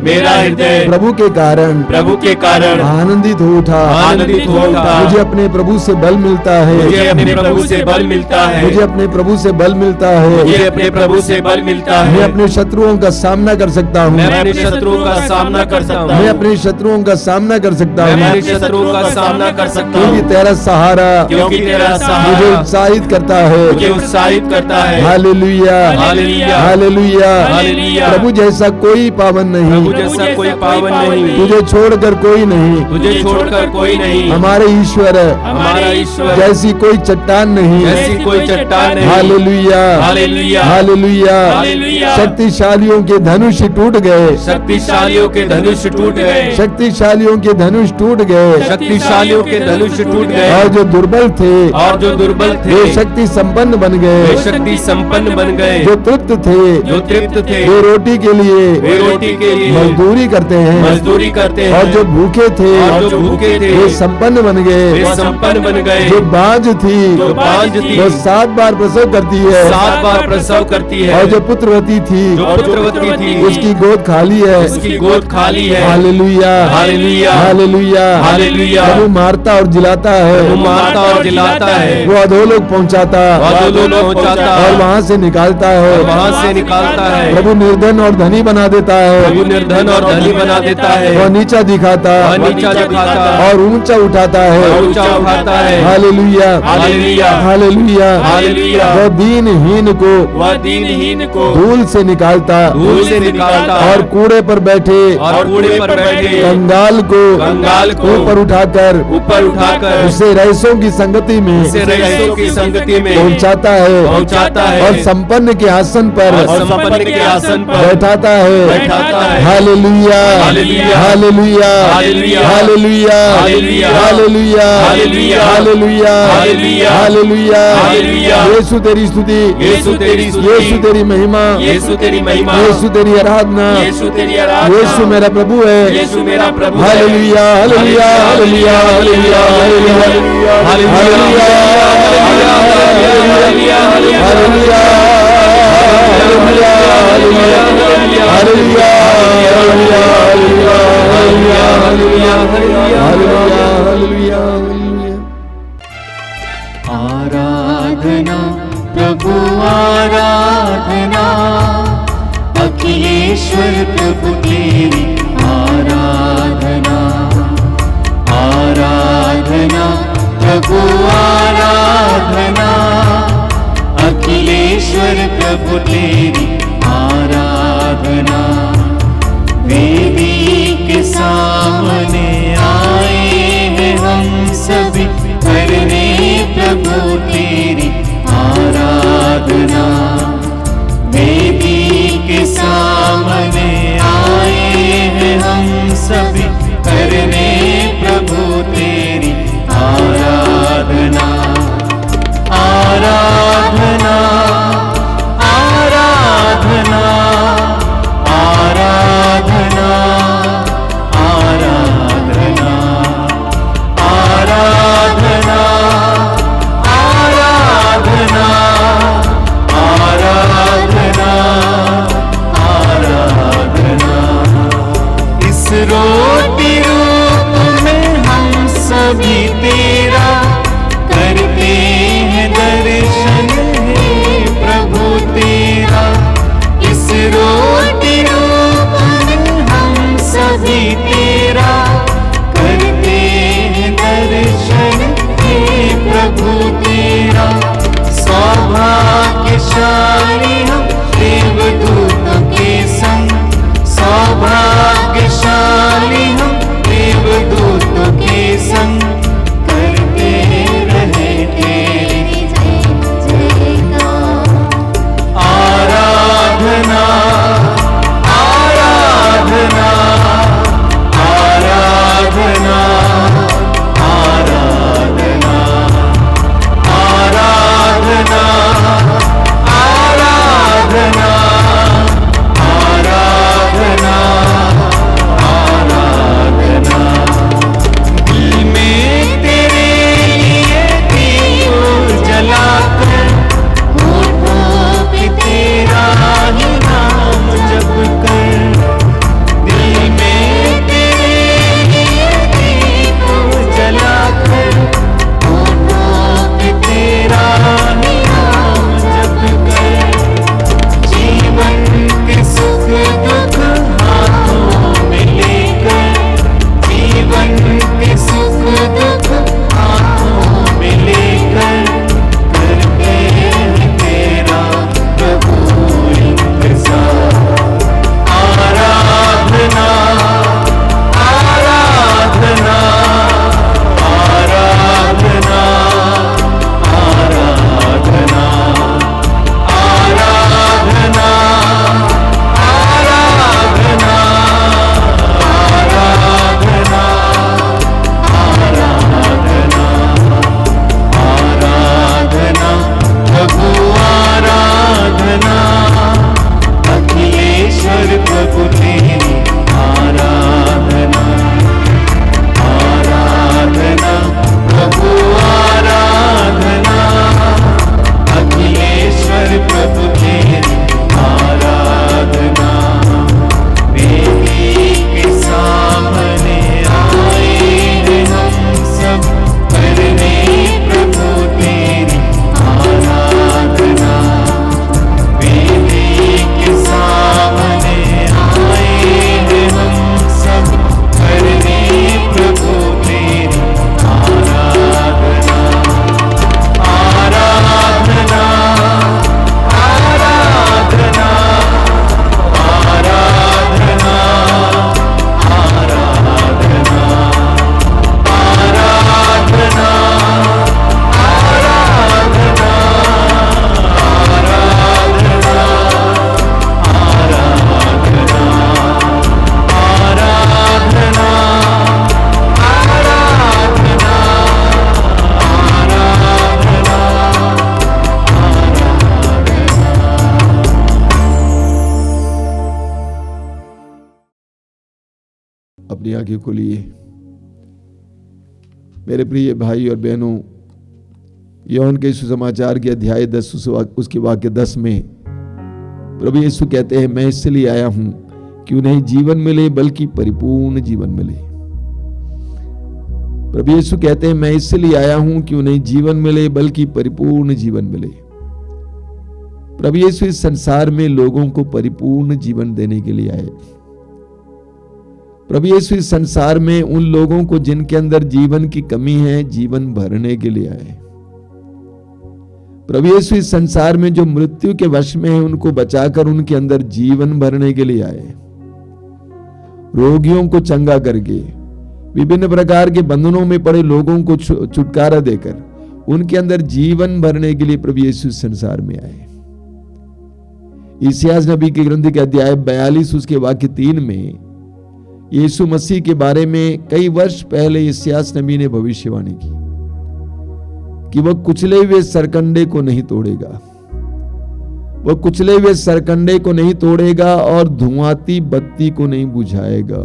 मेरा हृदय प्रभु के कारण आनंदित हो उठा। आनंदित हो उठा। मुझे अपने प्रभु से बल मिलता है। मुझे अपने प्रभु से बल मिलता है। मुझे अपने प्रभु से बल मिलता है। मुझे अपने प्रभु से बल मिलता मैं है। अपने शत्रुओं का सामना कर सकता हूँ। मैं अपने शत्रुओं का सामना कर सकता मैं हूँ। अपने शत्रुओं का सामना कर सकता मैं हूँ। अपने शत्रुओं का सामना कर सकता क्योंकि हूँ। तेरा सहारा क्योंकि तेरा मुझे सहारा उत्साहित करता है। मुझे उत्साहित करता है। Hallelujah, hallelujah, hallelujah, hallelujah. प्रभु जैसा कोई पावन नहीं। प्रभु जैसा कोई पावन नहीं। तुझे छोड़कर कोई नहीं। तुझे छोड़कर कोई नहीं। हमारे ईश्वर हमारा ईश्वर जैसी कोई चट्टान नहीं। ऐसी कोई चट्टान नहीं। Hallelujah, hallelujah, hallelujah, hallelujah. Hallelujah. शक्तिशालियों के धनुष टूट गए, शक्तिशालियों के धनुष टूट गए, शक्तिशालियों के धनुष टूट गए, शक्तिशालियों के धनुष टूट गए, और जो दुर्बल थे और जो दुर्बल थे वे शक्ति संपन्न बन गए, वे शक्ति संपन्न बन गए, जो तृप्त थे जो तृप्त थे वे रोटी के लिए वे रोटी के लिए मजदूरी करते हैं, मजदूरी करते हैं, और जो भूखे थे और जो भूखे थे वे संपन्न बन गए, वे संपन्न बन गए, जो बांझ थी जो बांझ थी वो 7 बार प्रसव करती है, 7 बार प्रसव करती है, और जो पुत्रवती थी जो पुत्रवती थी उसकी गोद खाली है, उसकी गोद खाली है। Hallelujah hallelujah. Hallelujah hallelujah. प्रभु मारता और जिलाता वो है, मारता और जिलाता है, वो अधोलोक पहुंचाता अधोलोक पहुंचाता और वहां से निकालता है, वहां से निकालता है, प्रभु निर्धन और धनी बना देता प्रभु है, निर्धन और धनी बना देता है, वह नीचा दिखाता वह नीचा दिखाता और ऊंचा उठाता और है, ऊंचा उठाता है। Hallelujah hallelujah. Hallelujah hallelujah. वह दीनहीन को वह दीनहीन को धूल से निकालता धूल से निकालता और कूड़े पर बैठे और कूड़े पर बैठे कंगाल को ऊपर उठाकर उठाकर उसे रईसों की संगति में उसे रईसों की संगति में पहुंचाता पहुंचाता है है, और संपन्न के आसन पर और संपन्न के आसन पर बैठाता बैठाता है। है। Hallelujah hallelujah. Hallelujah hallelujah. Hallelujah hallelujah. Hallelujah hallelujah. Hallelujah hallelujah. Hallelujah hallelujah. यीशु तेरी स्तुति, यीशु तेरी स्तुति, यीशु तेरी महिमा, यीशु तेरी महिमा, यीशु तेरी आराधना, यीशु तेरी आराधना, यीशु मेरा प्रभु है, यीशु मेरा प्रभु है। Hallelujah hallelujah hallelujah hallelujah hallelujah hallelujah आराधना प्रभु आराधना, अखिलेश्वर प्रभु तेरी आराधना, आराधना प्रभु आराधना, अखिलेश्वर प्रभु तेरी आराधना। वेदी के सामने आए हैं हम सभी करने प्रभु तेरी आराधना। वेदी के सामने आए हैं हम सभी करने प्रभु तेरी आराधना। आराधना आराधना आराधना आराधना आराधना आराधना आराधना आराधना। इस रोटी रूप में हम सभी तेरा करते हैं दर्शन है प्रभु तेरा। इस रोटी रूप में हम सभी तेरा करते हैं दर्शन है प्रभु तेरा। सौभाग्यशाली हम देवदूतों के संग, सौभाग्यशाली हम देवदूतों के संग करते रहे तेरी आराधना आराधना आराधना आराधना आराधना आराधना अपनी आंखें खोलिए। मेरे प्रिय भाई और बहनों, यूहन्ना के सुसमाचार के अध्याय 10 उसके वाक्य 10 में प्रभु यीशु कहते हैं, मैं इसलिए आया हूं कि उन्हें जीवन मिले, बल्कि परिपूर्ण जीवन मिले। प्रभु यीशु कहते हैं, मैं इसलिए आया हूं कि उन्हें जीवन मिले, बल्कि परिपूर्ण जीवन मिले। प्रभु यीशु इस संसार में लोगों को परिपूर्ण जीवन देने के लिए आए। प्रभु यीशु इस संसार में उन लोगों को जिनके अंदर जीवन की कमी है, जीवन भरने के लिए आए। प्रभु यीशु इस संसार में जो मृत्यु के वश में है, उनको बचाकर उनके अंदर जीवन भरने के लिए आए। रोगियों को चंगा करके, विभिन्न प्रकार के बंधनों में पड़े लोगों को छुटकारा देकर उनके अंदर जीवन भरने के लिए प्रभु यीशु इस संसार में आए। इस्यास नबी के ग्रंथ के अध्याय 42 उसके वाक्य 3 में यीशु मसीह के बारे में कई वर्ष पहले इस्यास नबी ने भविष्यवाणी की कि वह कुचले हुए सरकंडे को नहीं तोड़ेगा, वह कुचले हुए सरकंडे को नहीं तोड़ेगा और धुआंती बत्ती को नहीं बुझाएगा।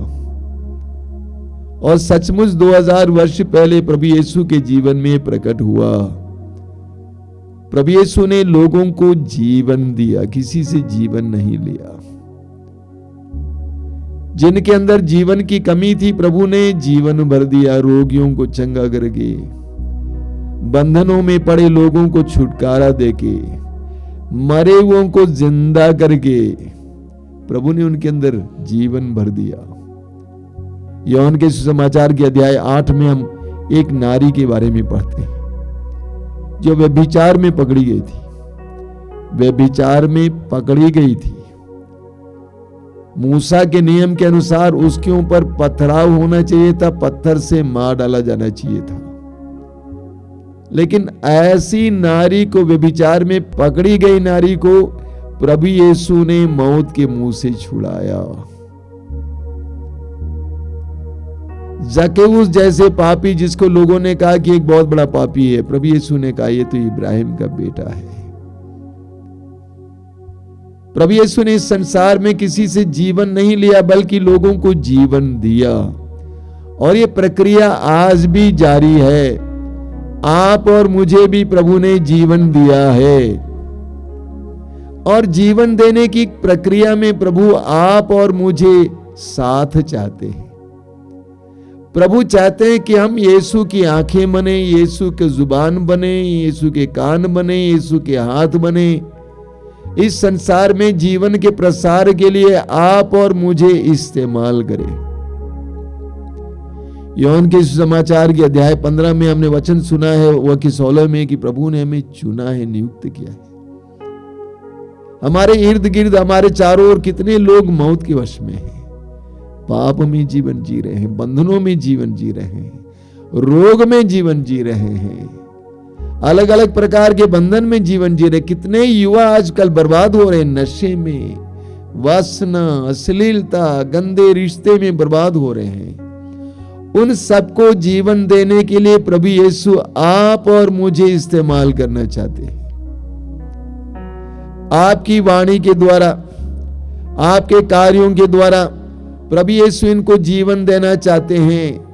और सचमुच 2000 वर्ष पहले प्रभु यीशु के जीवन में प्रकट हुआ। प्रभु यीशु ने लोगों को जीवन दिया, किसी से जीवन नहीं लिया। जिनके अंदर जीवन की कमी थी, प्रभु ने जीवन भर दिया। रोगियों को चंगा करके, बंधनों में पड़े लोगों को छुटकारा देके, मरे हुओं को जिंदा करके प्रभु ने उनके अंदर जीवन भर दिया। यूहन्ना के सुसमाचार के अध्याय 8 में हम एक नारी के बारे में पढ़ते हैं जो व्यभिचार में पकड़ी गई थी। व्यभिचार में पकड़ी गई थी। मूसा के नियम के अनुसार उसके ऊपर पथराव होना चाहिए था, पत्थर से मार डाला जाना चाहिए था। लेकिन ऐसी नारी को, व्यभिचार में पकड़ी गई नारी को प्रभु यीशु ने मौत के मुंह से छुड़ाया। जक्केउस जैसे पापी, जिसको लोगों ने कहा कि एक बहुत बड़ा पापी है, प्रभु यीशु ने कहा ये तो इब्राहिम का बेटा है। प्रभु यीशु ने इस संसार में किसी से जीवन नहीं लिया, बल्कि लोगों को जीवन दिया। और ये प्रक्रिया आज भी जारी है। आप और मुझे भी प्रभु ने जीवन दिया है। और जीवन देने की प्रक्रिया में प्रभु आप और मुझे साथ चाहते हैं। प्रभु चाहते हैं कि हम यीशु की आंखें बने, यीशु के जुबान बने, यीशु के कान बने, यीशु के हाथ बने। इस संसार में जीवन के प्रसार के लिए आप और मुझे इस्तेमाल करें। यूहन्ना के सुसमाचार के अध्याय 15 में हमने वचन सुना है, वह कि 16 में, कि प्रभु ने हमें चुना है, नियुक्त किया है। हमारे इर्द गिर्द, हमारे चारों ओर कितने लोग मौत के वश में हैं, पाप में जीवन जी रहे हैं, बंधनों में जीवन जी रहे हैं, रोग में जीवन जी रहे हैं, अलग अलग प्रकार के बंधन में जीवन जी रहे। कितने युवा आजकल बर्बाद हो रहे हैं, नशे में, वासना, अश्लीलता, गंदे रिश्ते में बर्बाद हो रहे हैं। उन सबको जीवन देने के लिए प्रभु यीशु आप और मुझे इस्तेमाल करना चाहते हैं। आपकी वाणी के द्वारा, आपके कार्यों के द्वारा प्रभु यीशु इनको जीवन देना चाहते हैं।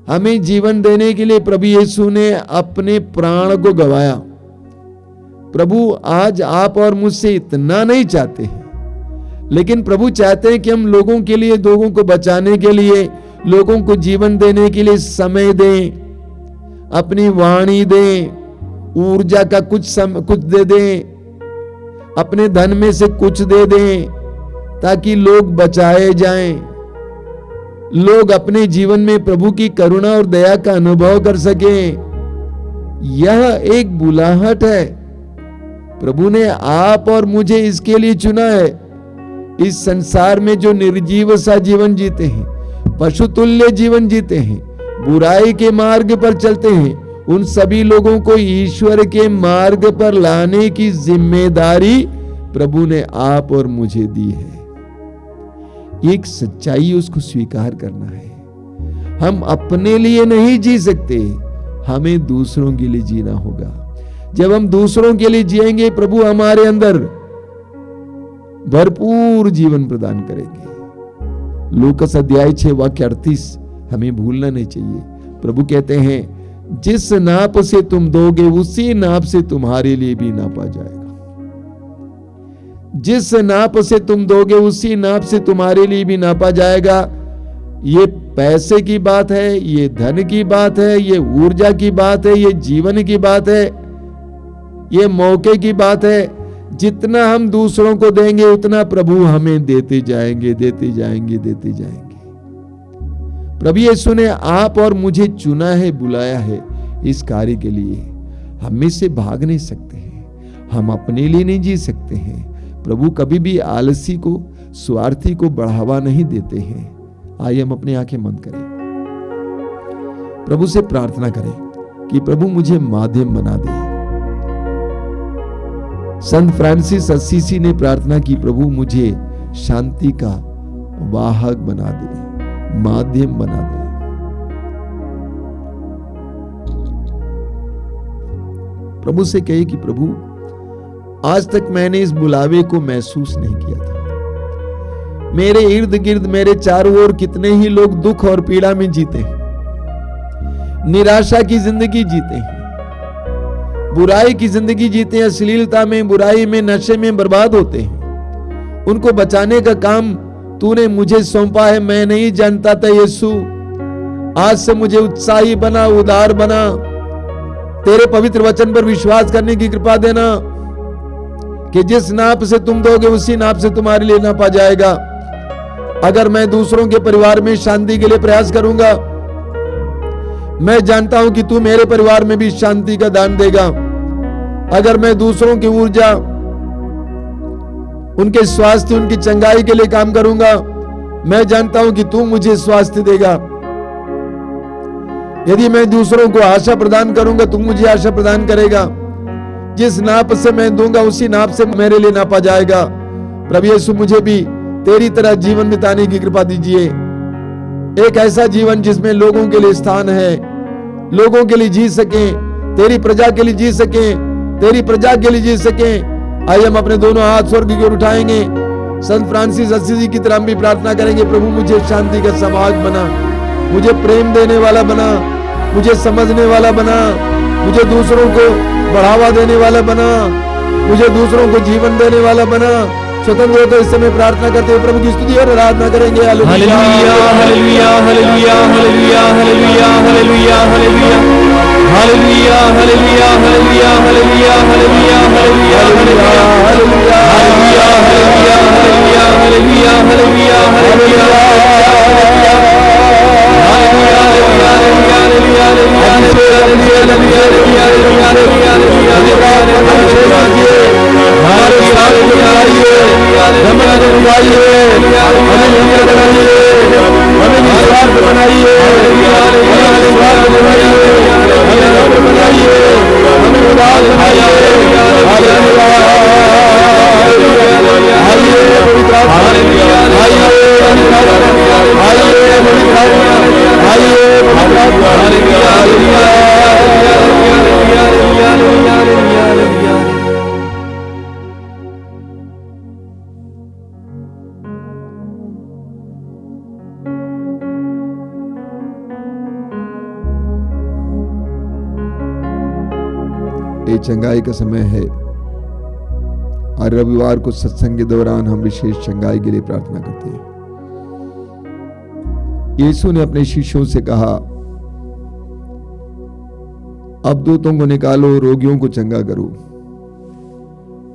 हमें जीवन देने के लिए प्रभु यीशु ने अपने प्राण को गवाया। प्रभु आज आप और मुझसे इतना नहीं चाहते हैं, लेकिन प्रभु चाहते हैं कि हम लोगों के लिए, लोगों को बचाने के लिए, लोगों को जीवन देने के लिए समय दें, अपनी वाणी दें, ऊर्जा का कुछ दे दें, अपने धन में से कुछ दे दें, ताकि लोग बचाए जाएं, लोग अपने जीवन में प्रभु की करुणा और दया का अनुभव कर सकें। यह एक बुलाहट है। प्रभु ने आप और मुझे इसके लिए चुना है। इस संसार में जो निर्जीव सा जीवन जीते हैं, पशुतुल्य जीवन जीते हैं, बुराई के मार्ग पर चलते हैं, उन सभी लोगों को ईश्वर के मार्ग पर लाने की जिम्मेदारी प्रभु ने आप और मुझे दी है। एक सच्चाई उसको स्वीकार करना है। हम अपने लिए नहीं जी सकते, हमें दूसरों के लिए जीना होगा। जब हम दूसरों के लिए जिएंगे, प्रभु हमारे अंदर भरपूर जीवन प्रदान करेंगे। लूकस अध्याय 6 वाक्य 38 हमें भूलना नहीं चाहिए। प्रभु कहते हैं, जिस नाप से तुम दोगे उसी नाप से तुम्हारे लिए भी नापा जाएगा। जिस नाप से तुम दोगे उसी नाप से तुम्हारे लिए भी नापा जाएगा। ये पैसे की बात है, ये धन की बात है, ये ऊर्जा की बात है, ये जीवन की बात है, ये मौके की बात है। जितना हम दूसरों को देंगे उतना प्रभु हमें देते जाएंगे, देते जाएंगे, देते जाएंगे। प्रभु यीशु ने आप और मुझे चुना है, बुलाया है इस कार्य के लिए। हम में से भाग नहीं सकते हैं, हम अपने लिए नहीं जी सकते हैं। प्रभु कभी भी आलसी को, स्वार्थी को बढ़ावा नहीं देते हैं। आइए हम अपनी आंखें बंद करें, प्रभु से प्रार्थना करें कि प्रभु मुझे माध्यम बना दे। संत फ्रांसिस असीसी ने प्रार्थना की, प्रभु मुझे शांति का वाहक बना दे, माध्यम बना दे। प्रभु से कहे कि प्रभु आज तक मैंने इस बुलावे को महसूस नहीं किया था। मेरे इर्द गिर्द, मेरे चारों ओर कितने ही लोग दुख और पीड़ा में जीते हैं, निराशा की जिंदगी जीते हैं, बुराई की जिंदगी जीते हैं, अश्लीलता में, बुराई में, नशे में बर्बाद होते हैं। उनको बचाने का काम तूने मुझे सौंपा है। मैं नहीं जानता था यीशु, आज से मुझे उत्साही बना, उदार बना। तेरे पवित्र वचन पर विश्वास करने की कृपा देना कि जिस नाप से तुम दोगे उसी नाप से तुम्हारे लिए नापा जाएगा। अगर मैं दूसरों के परिवार में शांति के लिए प्रयास करूंगा, मैं जानता हूं कि तू मेरे परिवार में भी शांति का दान देगा। अगर मैं दूसरों की ऊर्जा, उनके स्वास्थ्य, उनकी चंगाई के लिए काम करूंगा, मैं जानता हूं कि तू मुझे स्वास्थ्य देगा। यदि मैं दूसरों को आशा प्रदान करूंगा, तू मुझे आशा प्रदान करेगा। जिस नाप से मैं दूंगा उसी नाप से मेरे लिए नापा जाएगा। प्रभु यीशु मुझे भी तेरी तरह जीवन बिताने की कृपा दीजिए, एक ऐसा जीवन जिसमें लोगों के लिए स्थान है, लोगों के लिए जी सके, तेरी प्रजा के लिए जी सके, तेरी प्रजा के लिए जी सके। आइए हम अपने दोनों हाथ स्वर्ग की ओर उठाएंगे। संत फ्रांसिस असीसी की तरह हम भी प्रार्थना करेंगे, प्रभु मुझे शांति का समाज बना, मुझे प्रेम देने वाला बना, मुझे समझने वाला बना, मुझे दूसरों को बढ़ावा देने वाला बना, मुझे दूसरों को जीवन देने वाला बना। स्वतंत्र हो तो इस समय प्रार्थना करते हुए प्रभु की स्तुति और आराधना करेंगे। Hallelujah hallelujah hallelujah hallelujah hallelujah hallelujah hallelujah hallelujah hallelujah hallelujah hallelujah hallelujah hallelujah hallelujah hallelujah hallelujah hallelujah ये चंगाई का समय है और रविवार को सत्संग के दौरान हम विशेष चंगाई के लिए प्रार्थना करते हैं। यीशु ने अपने शिष्यों से कहा, अब दूतों को निकालो, रोगियों को चंगा करो,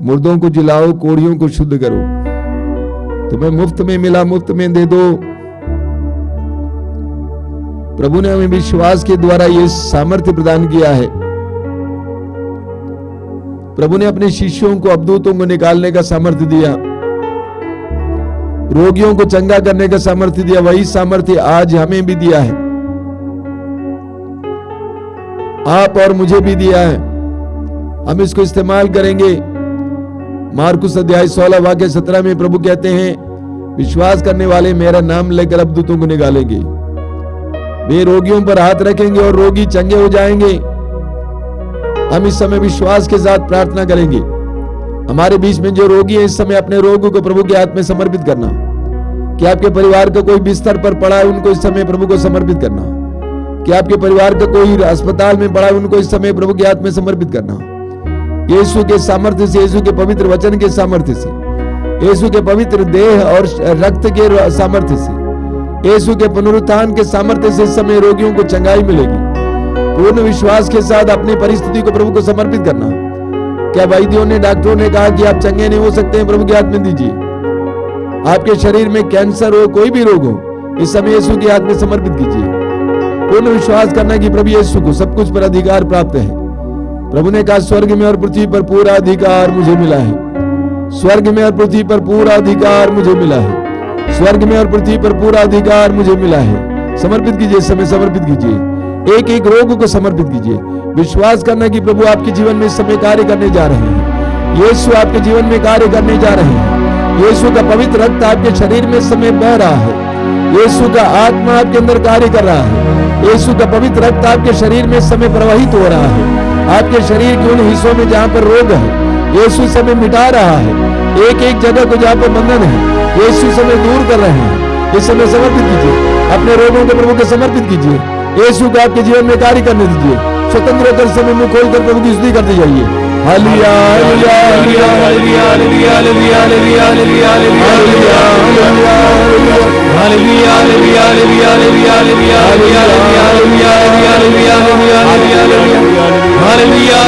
मुर्दों को जिलाओ, कोढ़ियों को शुद्ध करो। तुम्हें मुफ्त में मिला, मुफ्त में दे दो। प्रभु ने हमें विश्वास के द्वारा यह सामर्थ्य प्रदान किया है। प्रभु ने अपने शिष्यों को अबदूतों को निकालने का सामर्थ्य दिया, रोगियों को चंगा करने का सामर्थ्य दिया। वही सामर्थ्य आज हमें भी दिया है, आप और मुझे भी दिया है। हम इसको इस्तेमाल करेंगे। मार्कुस अध्याय 16 वाक्य 17 में प्रभु कहते हैं, विश्वास करने वाले मेरा नाम लेकर अबदूतों को निकालेंगे, वे रोगियों पर हाथ रखेंगे और रोगी चंगे हो जाएंगे। हम इस समय विश्वास के साथ प्रार्थना करेंगे। हमारे बीच में जो रोगी है, इस समय अपने रोगों को प्रभु के हाथ में समर्पित करना कि आपके परिवार का कोई बिस्तर पर पड़ा है, उनको इस समय प्रभु को समर्पित करना। कि आपके परिवार का कोई अस्पताल में पड़ा है, उनको इस समय प्रभु के हाथ में समर्पित करना। यीशु के सामर्थ्य से, यीशु के पवित्र वचन के सामर्थ्य से, यीशु के पवित्र देह और रक्त के सामर्थ्य से, यीशु के पुनरुत्थान के सामर्थ्य से इस समय रोगियों को चंगाई मिलेगी। पूर्ण विश्वास के साथ अपनी परिस्थिति को प्रभु को समर्पित करना। क्या वैद्यों ने, डॉक्टरों ने कहा कि आप चंगे नहीं हो सकते हैं, प्रभु के हाथ में दीजिए। आपके शरीर में कैंसर हो, कोई भी रोग हो, इस समय यीशु के हाथ में समर्पित कीजिए। पूर्ण विश्वास करना कि प्रभु यीशु को सब कुछ पर अधिकार प्राप्त है। प्रभु ने कहा स्वर्ग में और पृथ्वी पर पूरा अधिकार मुझे मिला है। स्वर्ग में और पृथ्वी पर पूरा अधिकार मुझे मिला है। स्वर्ग में और पृथ्वी पर पूरा अधिकार मुझे मिला है। समर्पित कीजिए, समय समर्पित कीजिए। एक एक रोग को समर्पित कीजिए। विश्वास करना कि प्रभु आपके जीवन में इस समय कार्य करने जा रहे हैं। यीशु आपके जीवन में कार्य करने जा रहे हैं। यीशु का पवित्र रक्त आपके शरीर में इस समय बह रहा है। यीशु का आत्मा आपके अंदर कार्य कर रहा है। यीशु का पवित्र रक्त आपके शरीर में इस समय प्रवाहित हो रहा है। आपके शरीर के उन हिस्सों में जहां पर रोग है, यीशु इस समय मिटा रहा है। एक एक जगह को जहां पर बंधन है, यीशु इस समय दूर कर रहे हैं। इस समय समर्पित कीजिए, अपने रोगों को प्रभु को समर्पित कीजिए। यीशु को आपके जीवन में कार्य करने दीजिए। स्वतंत्र होकर समय मुख खोलकर प्रभु की स्तुति करते जाइए। Hallelujah hallelujah hallelujah hallelujah hallelujah hallelujah hallelujah hallelujah hallelujah hallelujah hallelujah hallelujah hallelujah hallelujah hallelujah hallelujah hallelujah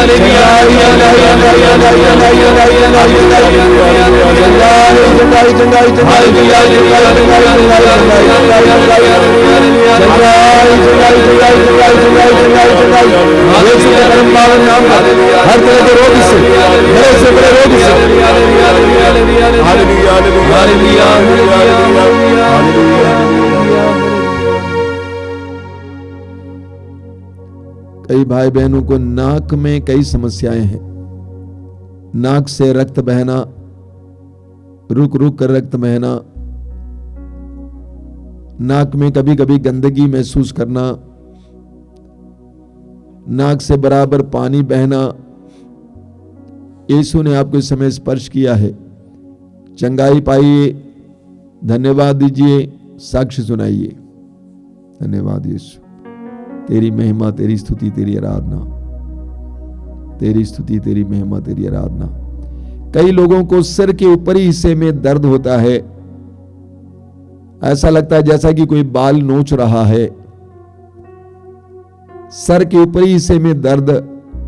हर तरह के रोग से, बड़े से बड़े रोग से, कई भाई बहनों को नाक में कई समस्याएं हैं। नाक से रक्त बहना, रुक रुक कर रक्त बहना, नाक में कभी कभी गंदगी महसूस करना, नाक से बराबर पानी बहना। यीशु ने आपको इस समय स्पर्श किया है। चंगाई पाइए, धन्यवाद दीजिए, साक्ष्य सुनाइए। धन्यवाद यीशु, तेरी महिमा, तेरी स्तुति, तेरी आराधना, तेरी स्तुति, तेरी महिमा, तेरी आराधना। कई लोगों को सिर के ऊपरी हिस्से में दर्द होता है। ऐसा लगता है जैसा कि कोई बाल नोच रहा है। सर के ऊपरी हिस्से में दर्द,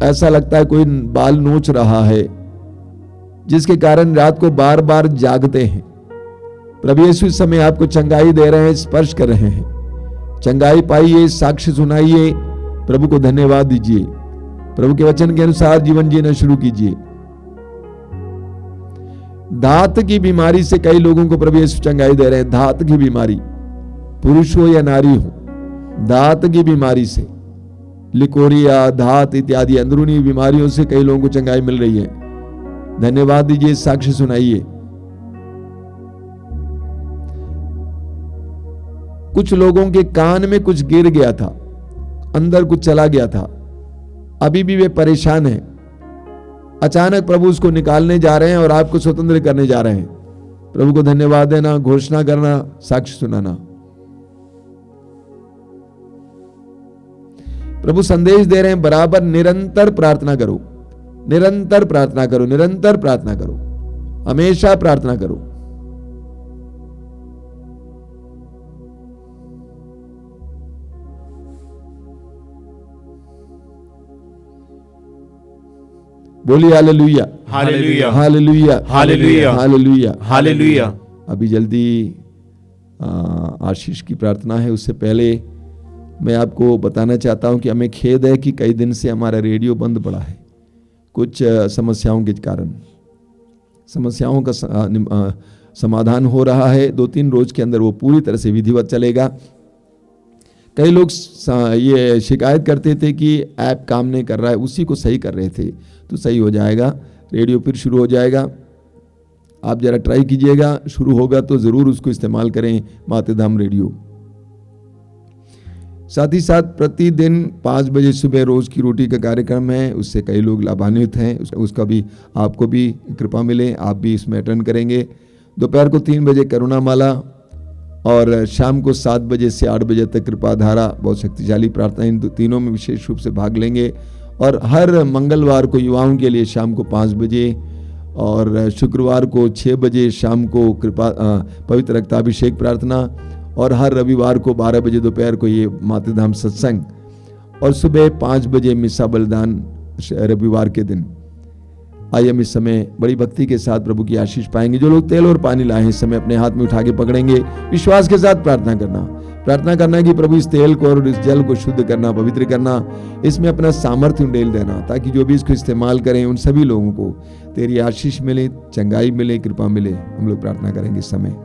ऐसा लगता है कोई बाल नोच रहा है, जिसके कारण रात को बार बार जागते हैं। प्रभु यीशु इस समय आपको चंगाई दे रहे हैं, स्पर्श कर रहे हैं। चंगाई पाइए, साक्ष्य सुनाइए, प्रभु को धन्यवाद दीजिए। प्रभु के वचन के अनुसार जीवन जीना शुरू कीजिए। दांत की बीमारी से कई लोगों को प्रभु यीशु चंगाई दे रहे हैं। दांत की बीमारी, पुरुष हो या नारी हो, दांत की बीमारी से, लिकोरिया, दांत इत्यादि अंदरूनी बीमारियों से कई लोगों को चंगाई मिल रही है। धन्यवाद दीजिए, साक्ष्य सुनाइए। कुछ लोगों के कान में कुछ गिर गया था, अंदर कुछ चला गया था, अभी भी वे परेशान हैं। अचानक प्रभु उसको निकालने जा रहे हैं और आपको स्वतंत्र करने जा रहे हैं। प्रभु को धन्यवाद देना, घोषणा करना, साक्ष्य सुनाना। प्रभु संदेश दे रहे हैं, बराबर निरंतर प्रार्थना करो, निरंतर प्रार्थना करो, निरंतर प्रार्थना करो, हमेशा प्रार्थना करो। बोलिए hallelujah hallelujah hallelujah hallelujah hallelujah hallelujah. अभी जल्दी आशीष की प्रार्थना है। उससे पहले मैं आपको बताना चाहता हूं कि हमें खेद है कि कई दिन से हमारा रेडियो बंद पड़ा है, कुछ समस्याओं के कारण। समस्याओं का समाधान हो रहा है, 2-3 रोज के अंदर वो पूरी तरह से विधिवत चलेगा। कई लोग ये शिकायत करते थे कि ऐप काम नहीं कर रहा है, उसी को सही कर रहे थे, तो सही हो जाएगा, रेडियो फिर शुरू हो जाएगा। आप जरा ट्राई कीजिएगा, शुरू होगा तो ज़रूर उसको इस्तेमाल करें, मातृधाम रेडियो। साथ ही साथ प्रतिदिन 5 बजे सुबह रोज की रोटी का कार्यक्रम है, उससे कई लोग लाभान्वित हैं। उसका भी आपको भी कृपा मिले, आप भी इसमें अटेंड करेंगे। दोपहर को 3 बजे करुणा माला, और शाम को 7 बजे से 8 बजे तक कृपा धारा, बहुत शक्तिशाली प्रार्थना, इन तीनों में विशेष रूप से भाग लेंगे। और हर मंगलवार को युवाओं के लिए शाम को 5 बजे और शुक्रवार को 6 बजे शाम को कृपा पवित्र रक्ताभिषेक प्रार्थना, और हर रविवार को 12 बजे दोपहर को ये मातृधाम सत्संग, और सुबह 5 बजे मिसा बलिदान रविवार के दिन। आइए हम इस समय बड़ी भक्ति के साथ प्रभु की आशीष पाएंगे। जो लोग तेल और पानी लाए हैं इस समय अपने हाथ में उठा के पकड़ेंगे, विश्वास के साथ प्रार्थना करना कि प्रभु इस तेल को और इस जल को शुद्ध करना, पवित्र करना, इसमें अपना सामर्थ्य उंडेल देना, ताकि जो भी इसको इस्तेमाल करें उन सभी लोगों को तेरी आशीष मिले, चंगाई मिले, कृपा मिले। हम लोग प्रार्थना करेंगे इस समय।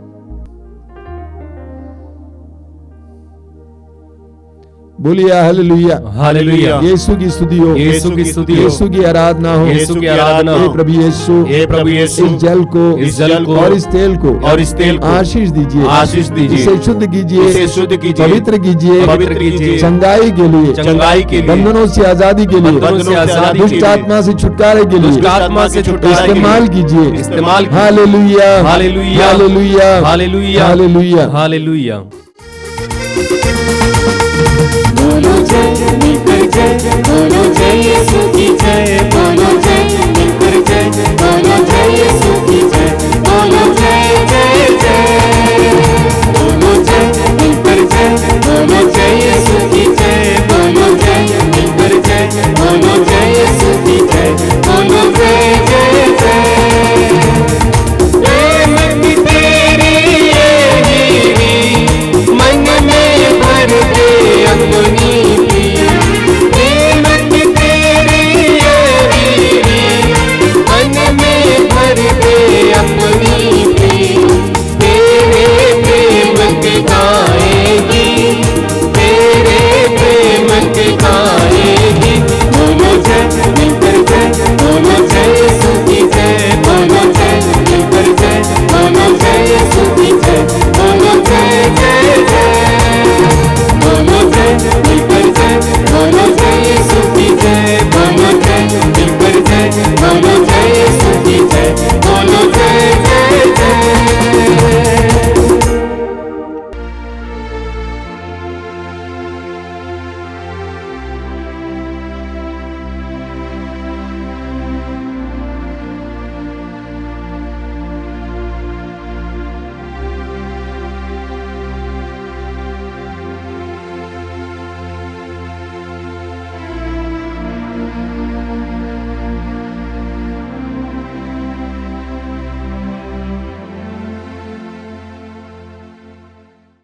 बोलिए हालेलुया, हालेलुया। यीशु की स्तुति हो, यीशु की स्तुति हो, यीशु की आराधना हो, यीशु की आराधना हो। हे प्रभु यीशु, हे प्रभु यीशु, इस जल को और इस तेल को आशीष दीजिए, आशीष दीजिए, इसे शुद्ध कीजिए, इसे शुद्ध कीजिए, पवित्र कीजिए, पवित्र कीजिए, चंगाई के लिए, चंगाई के लिए, बंधनों से आजादी के लिए, बंधनों से आजादी के लिए, दुष्ट आत्मा से छुटकारे के लिए, दुष्ट आत्मा से छुटकारे के लिए इस्तेमाल कीजिए, इस्तेमाल कीजिए। Hallelujah, hallelujah, hallelujah, hallelujah, hallelujah, hallelujah. बोलो जय, नित्य जय, बोलो जय यीशु की जय, बोलो जय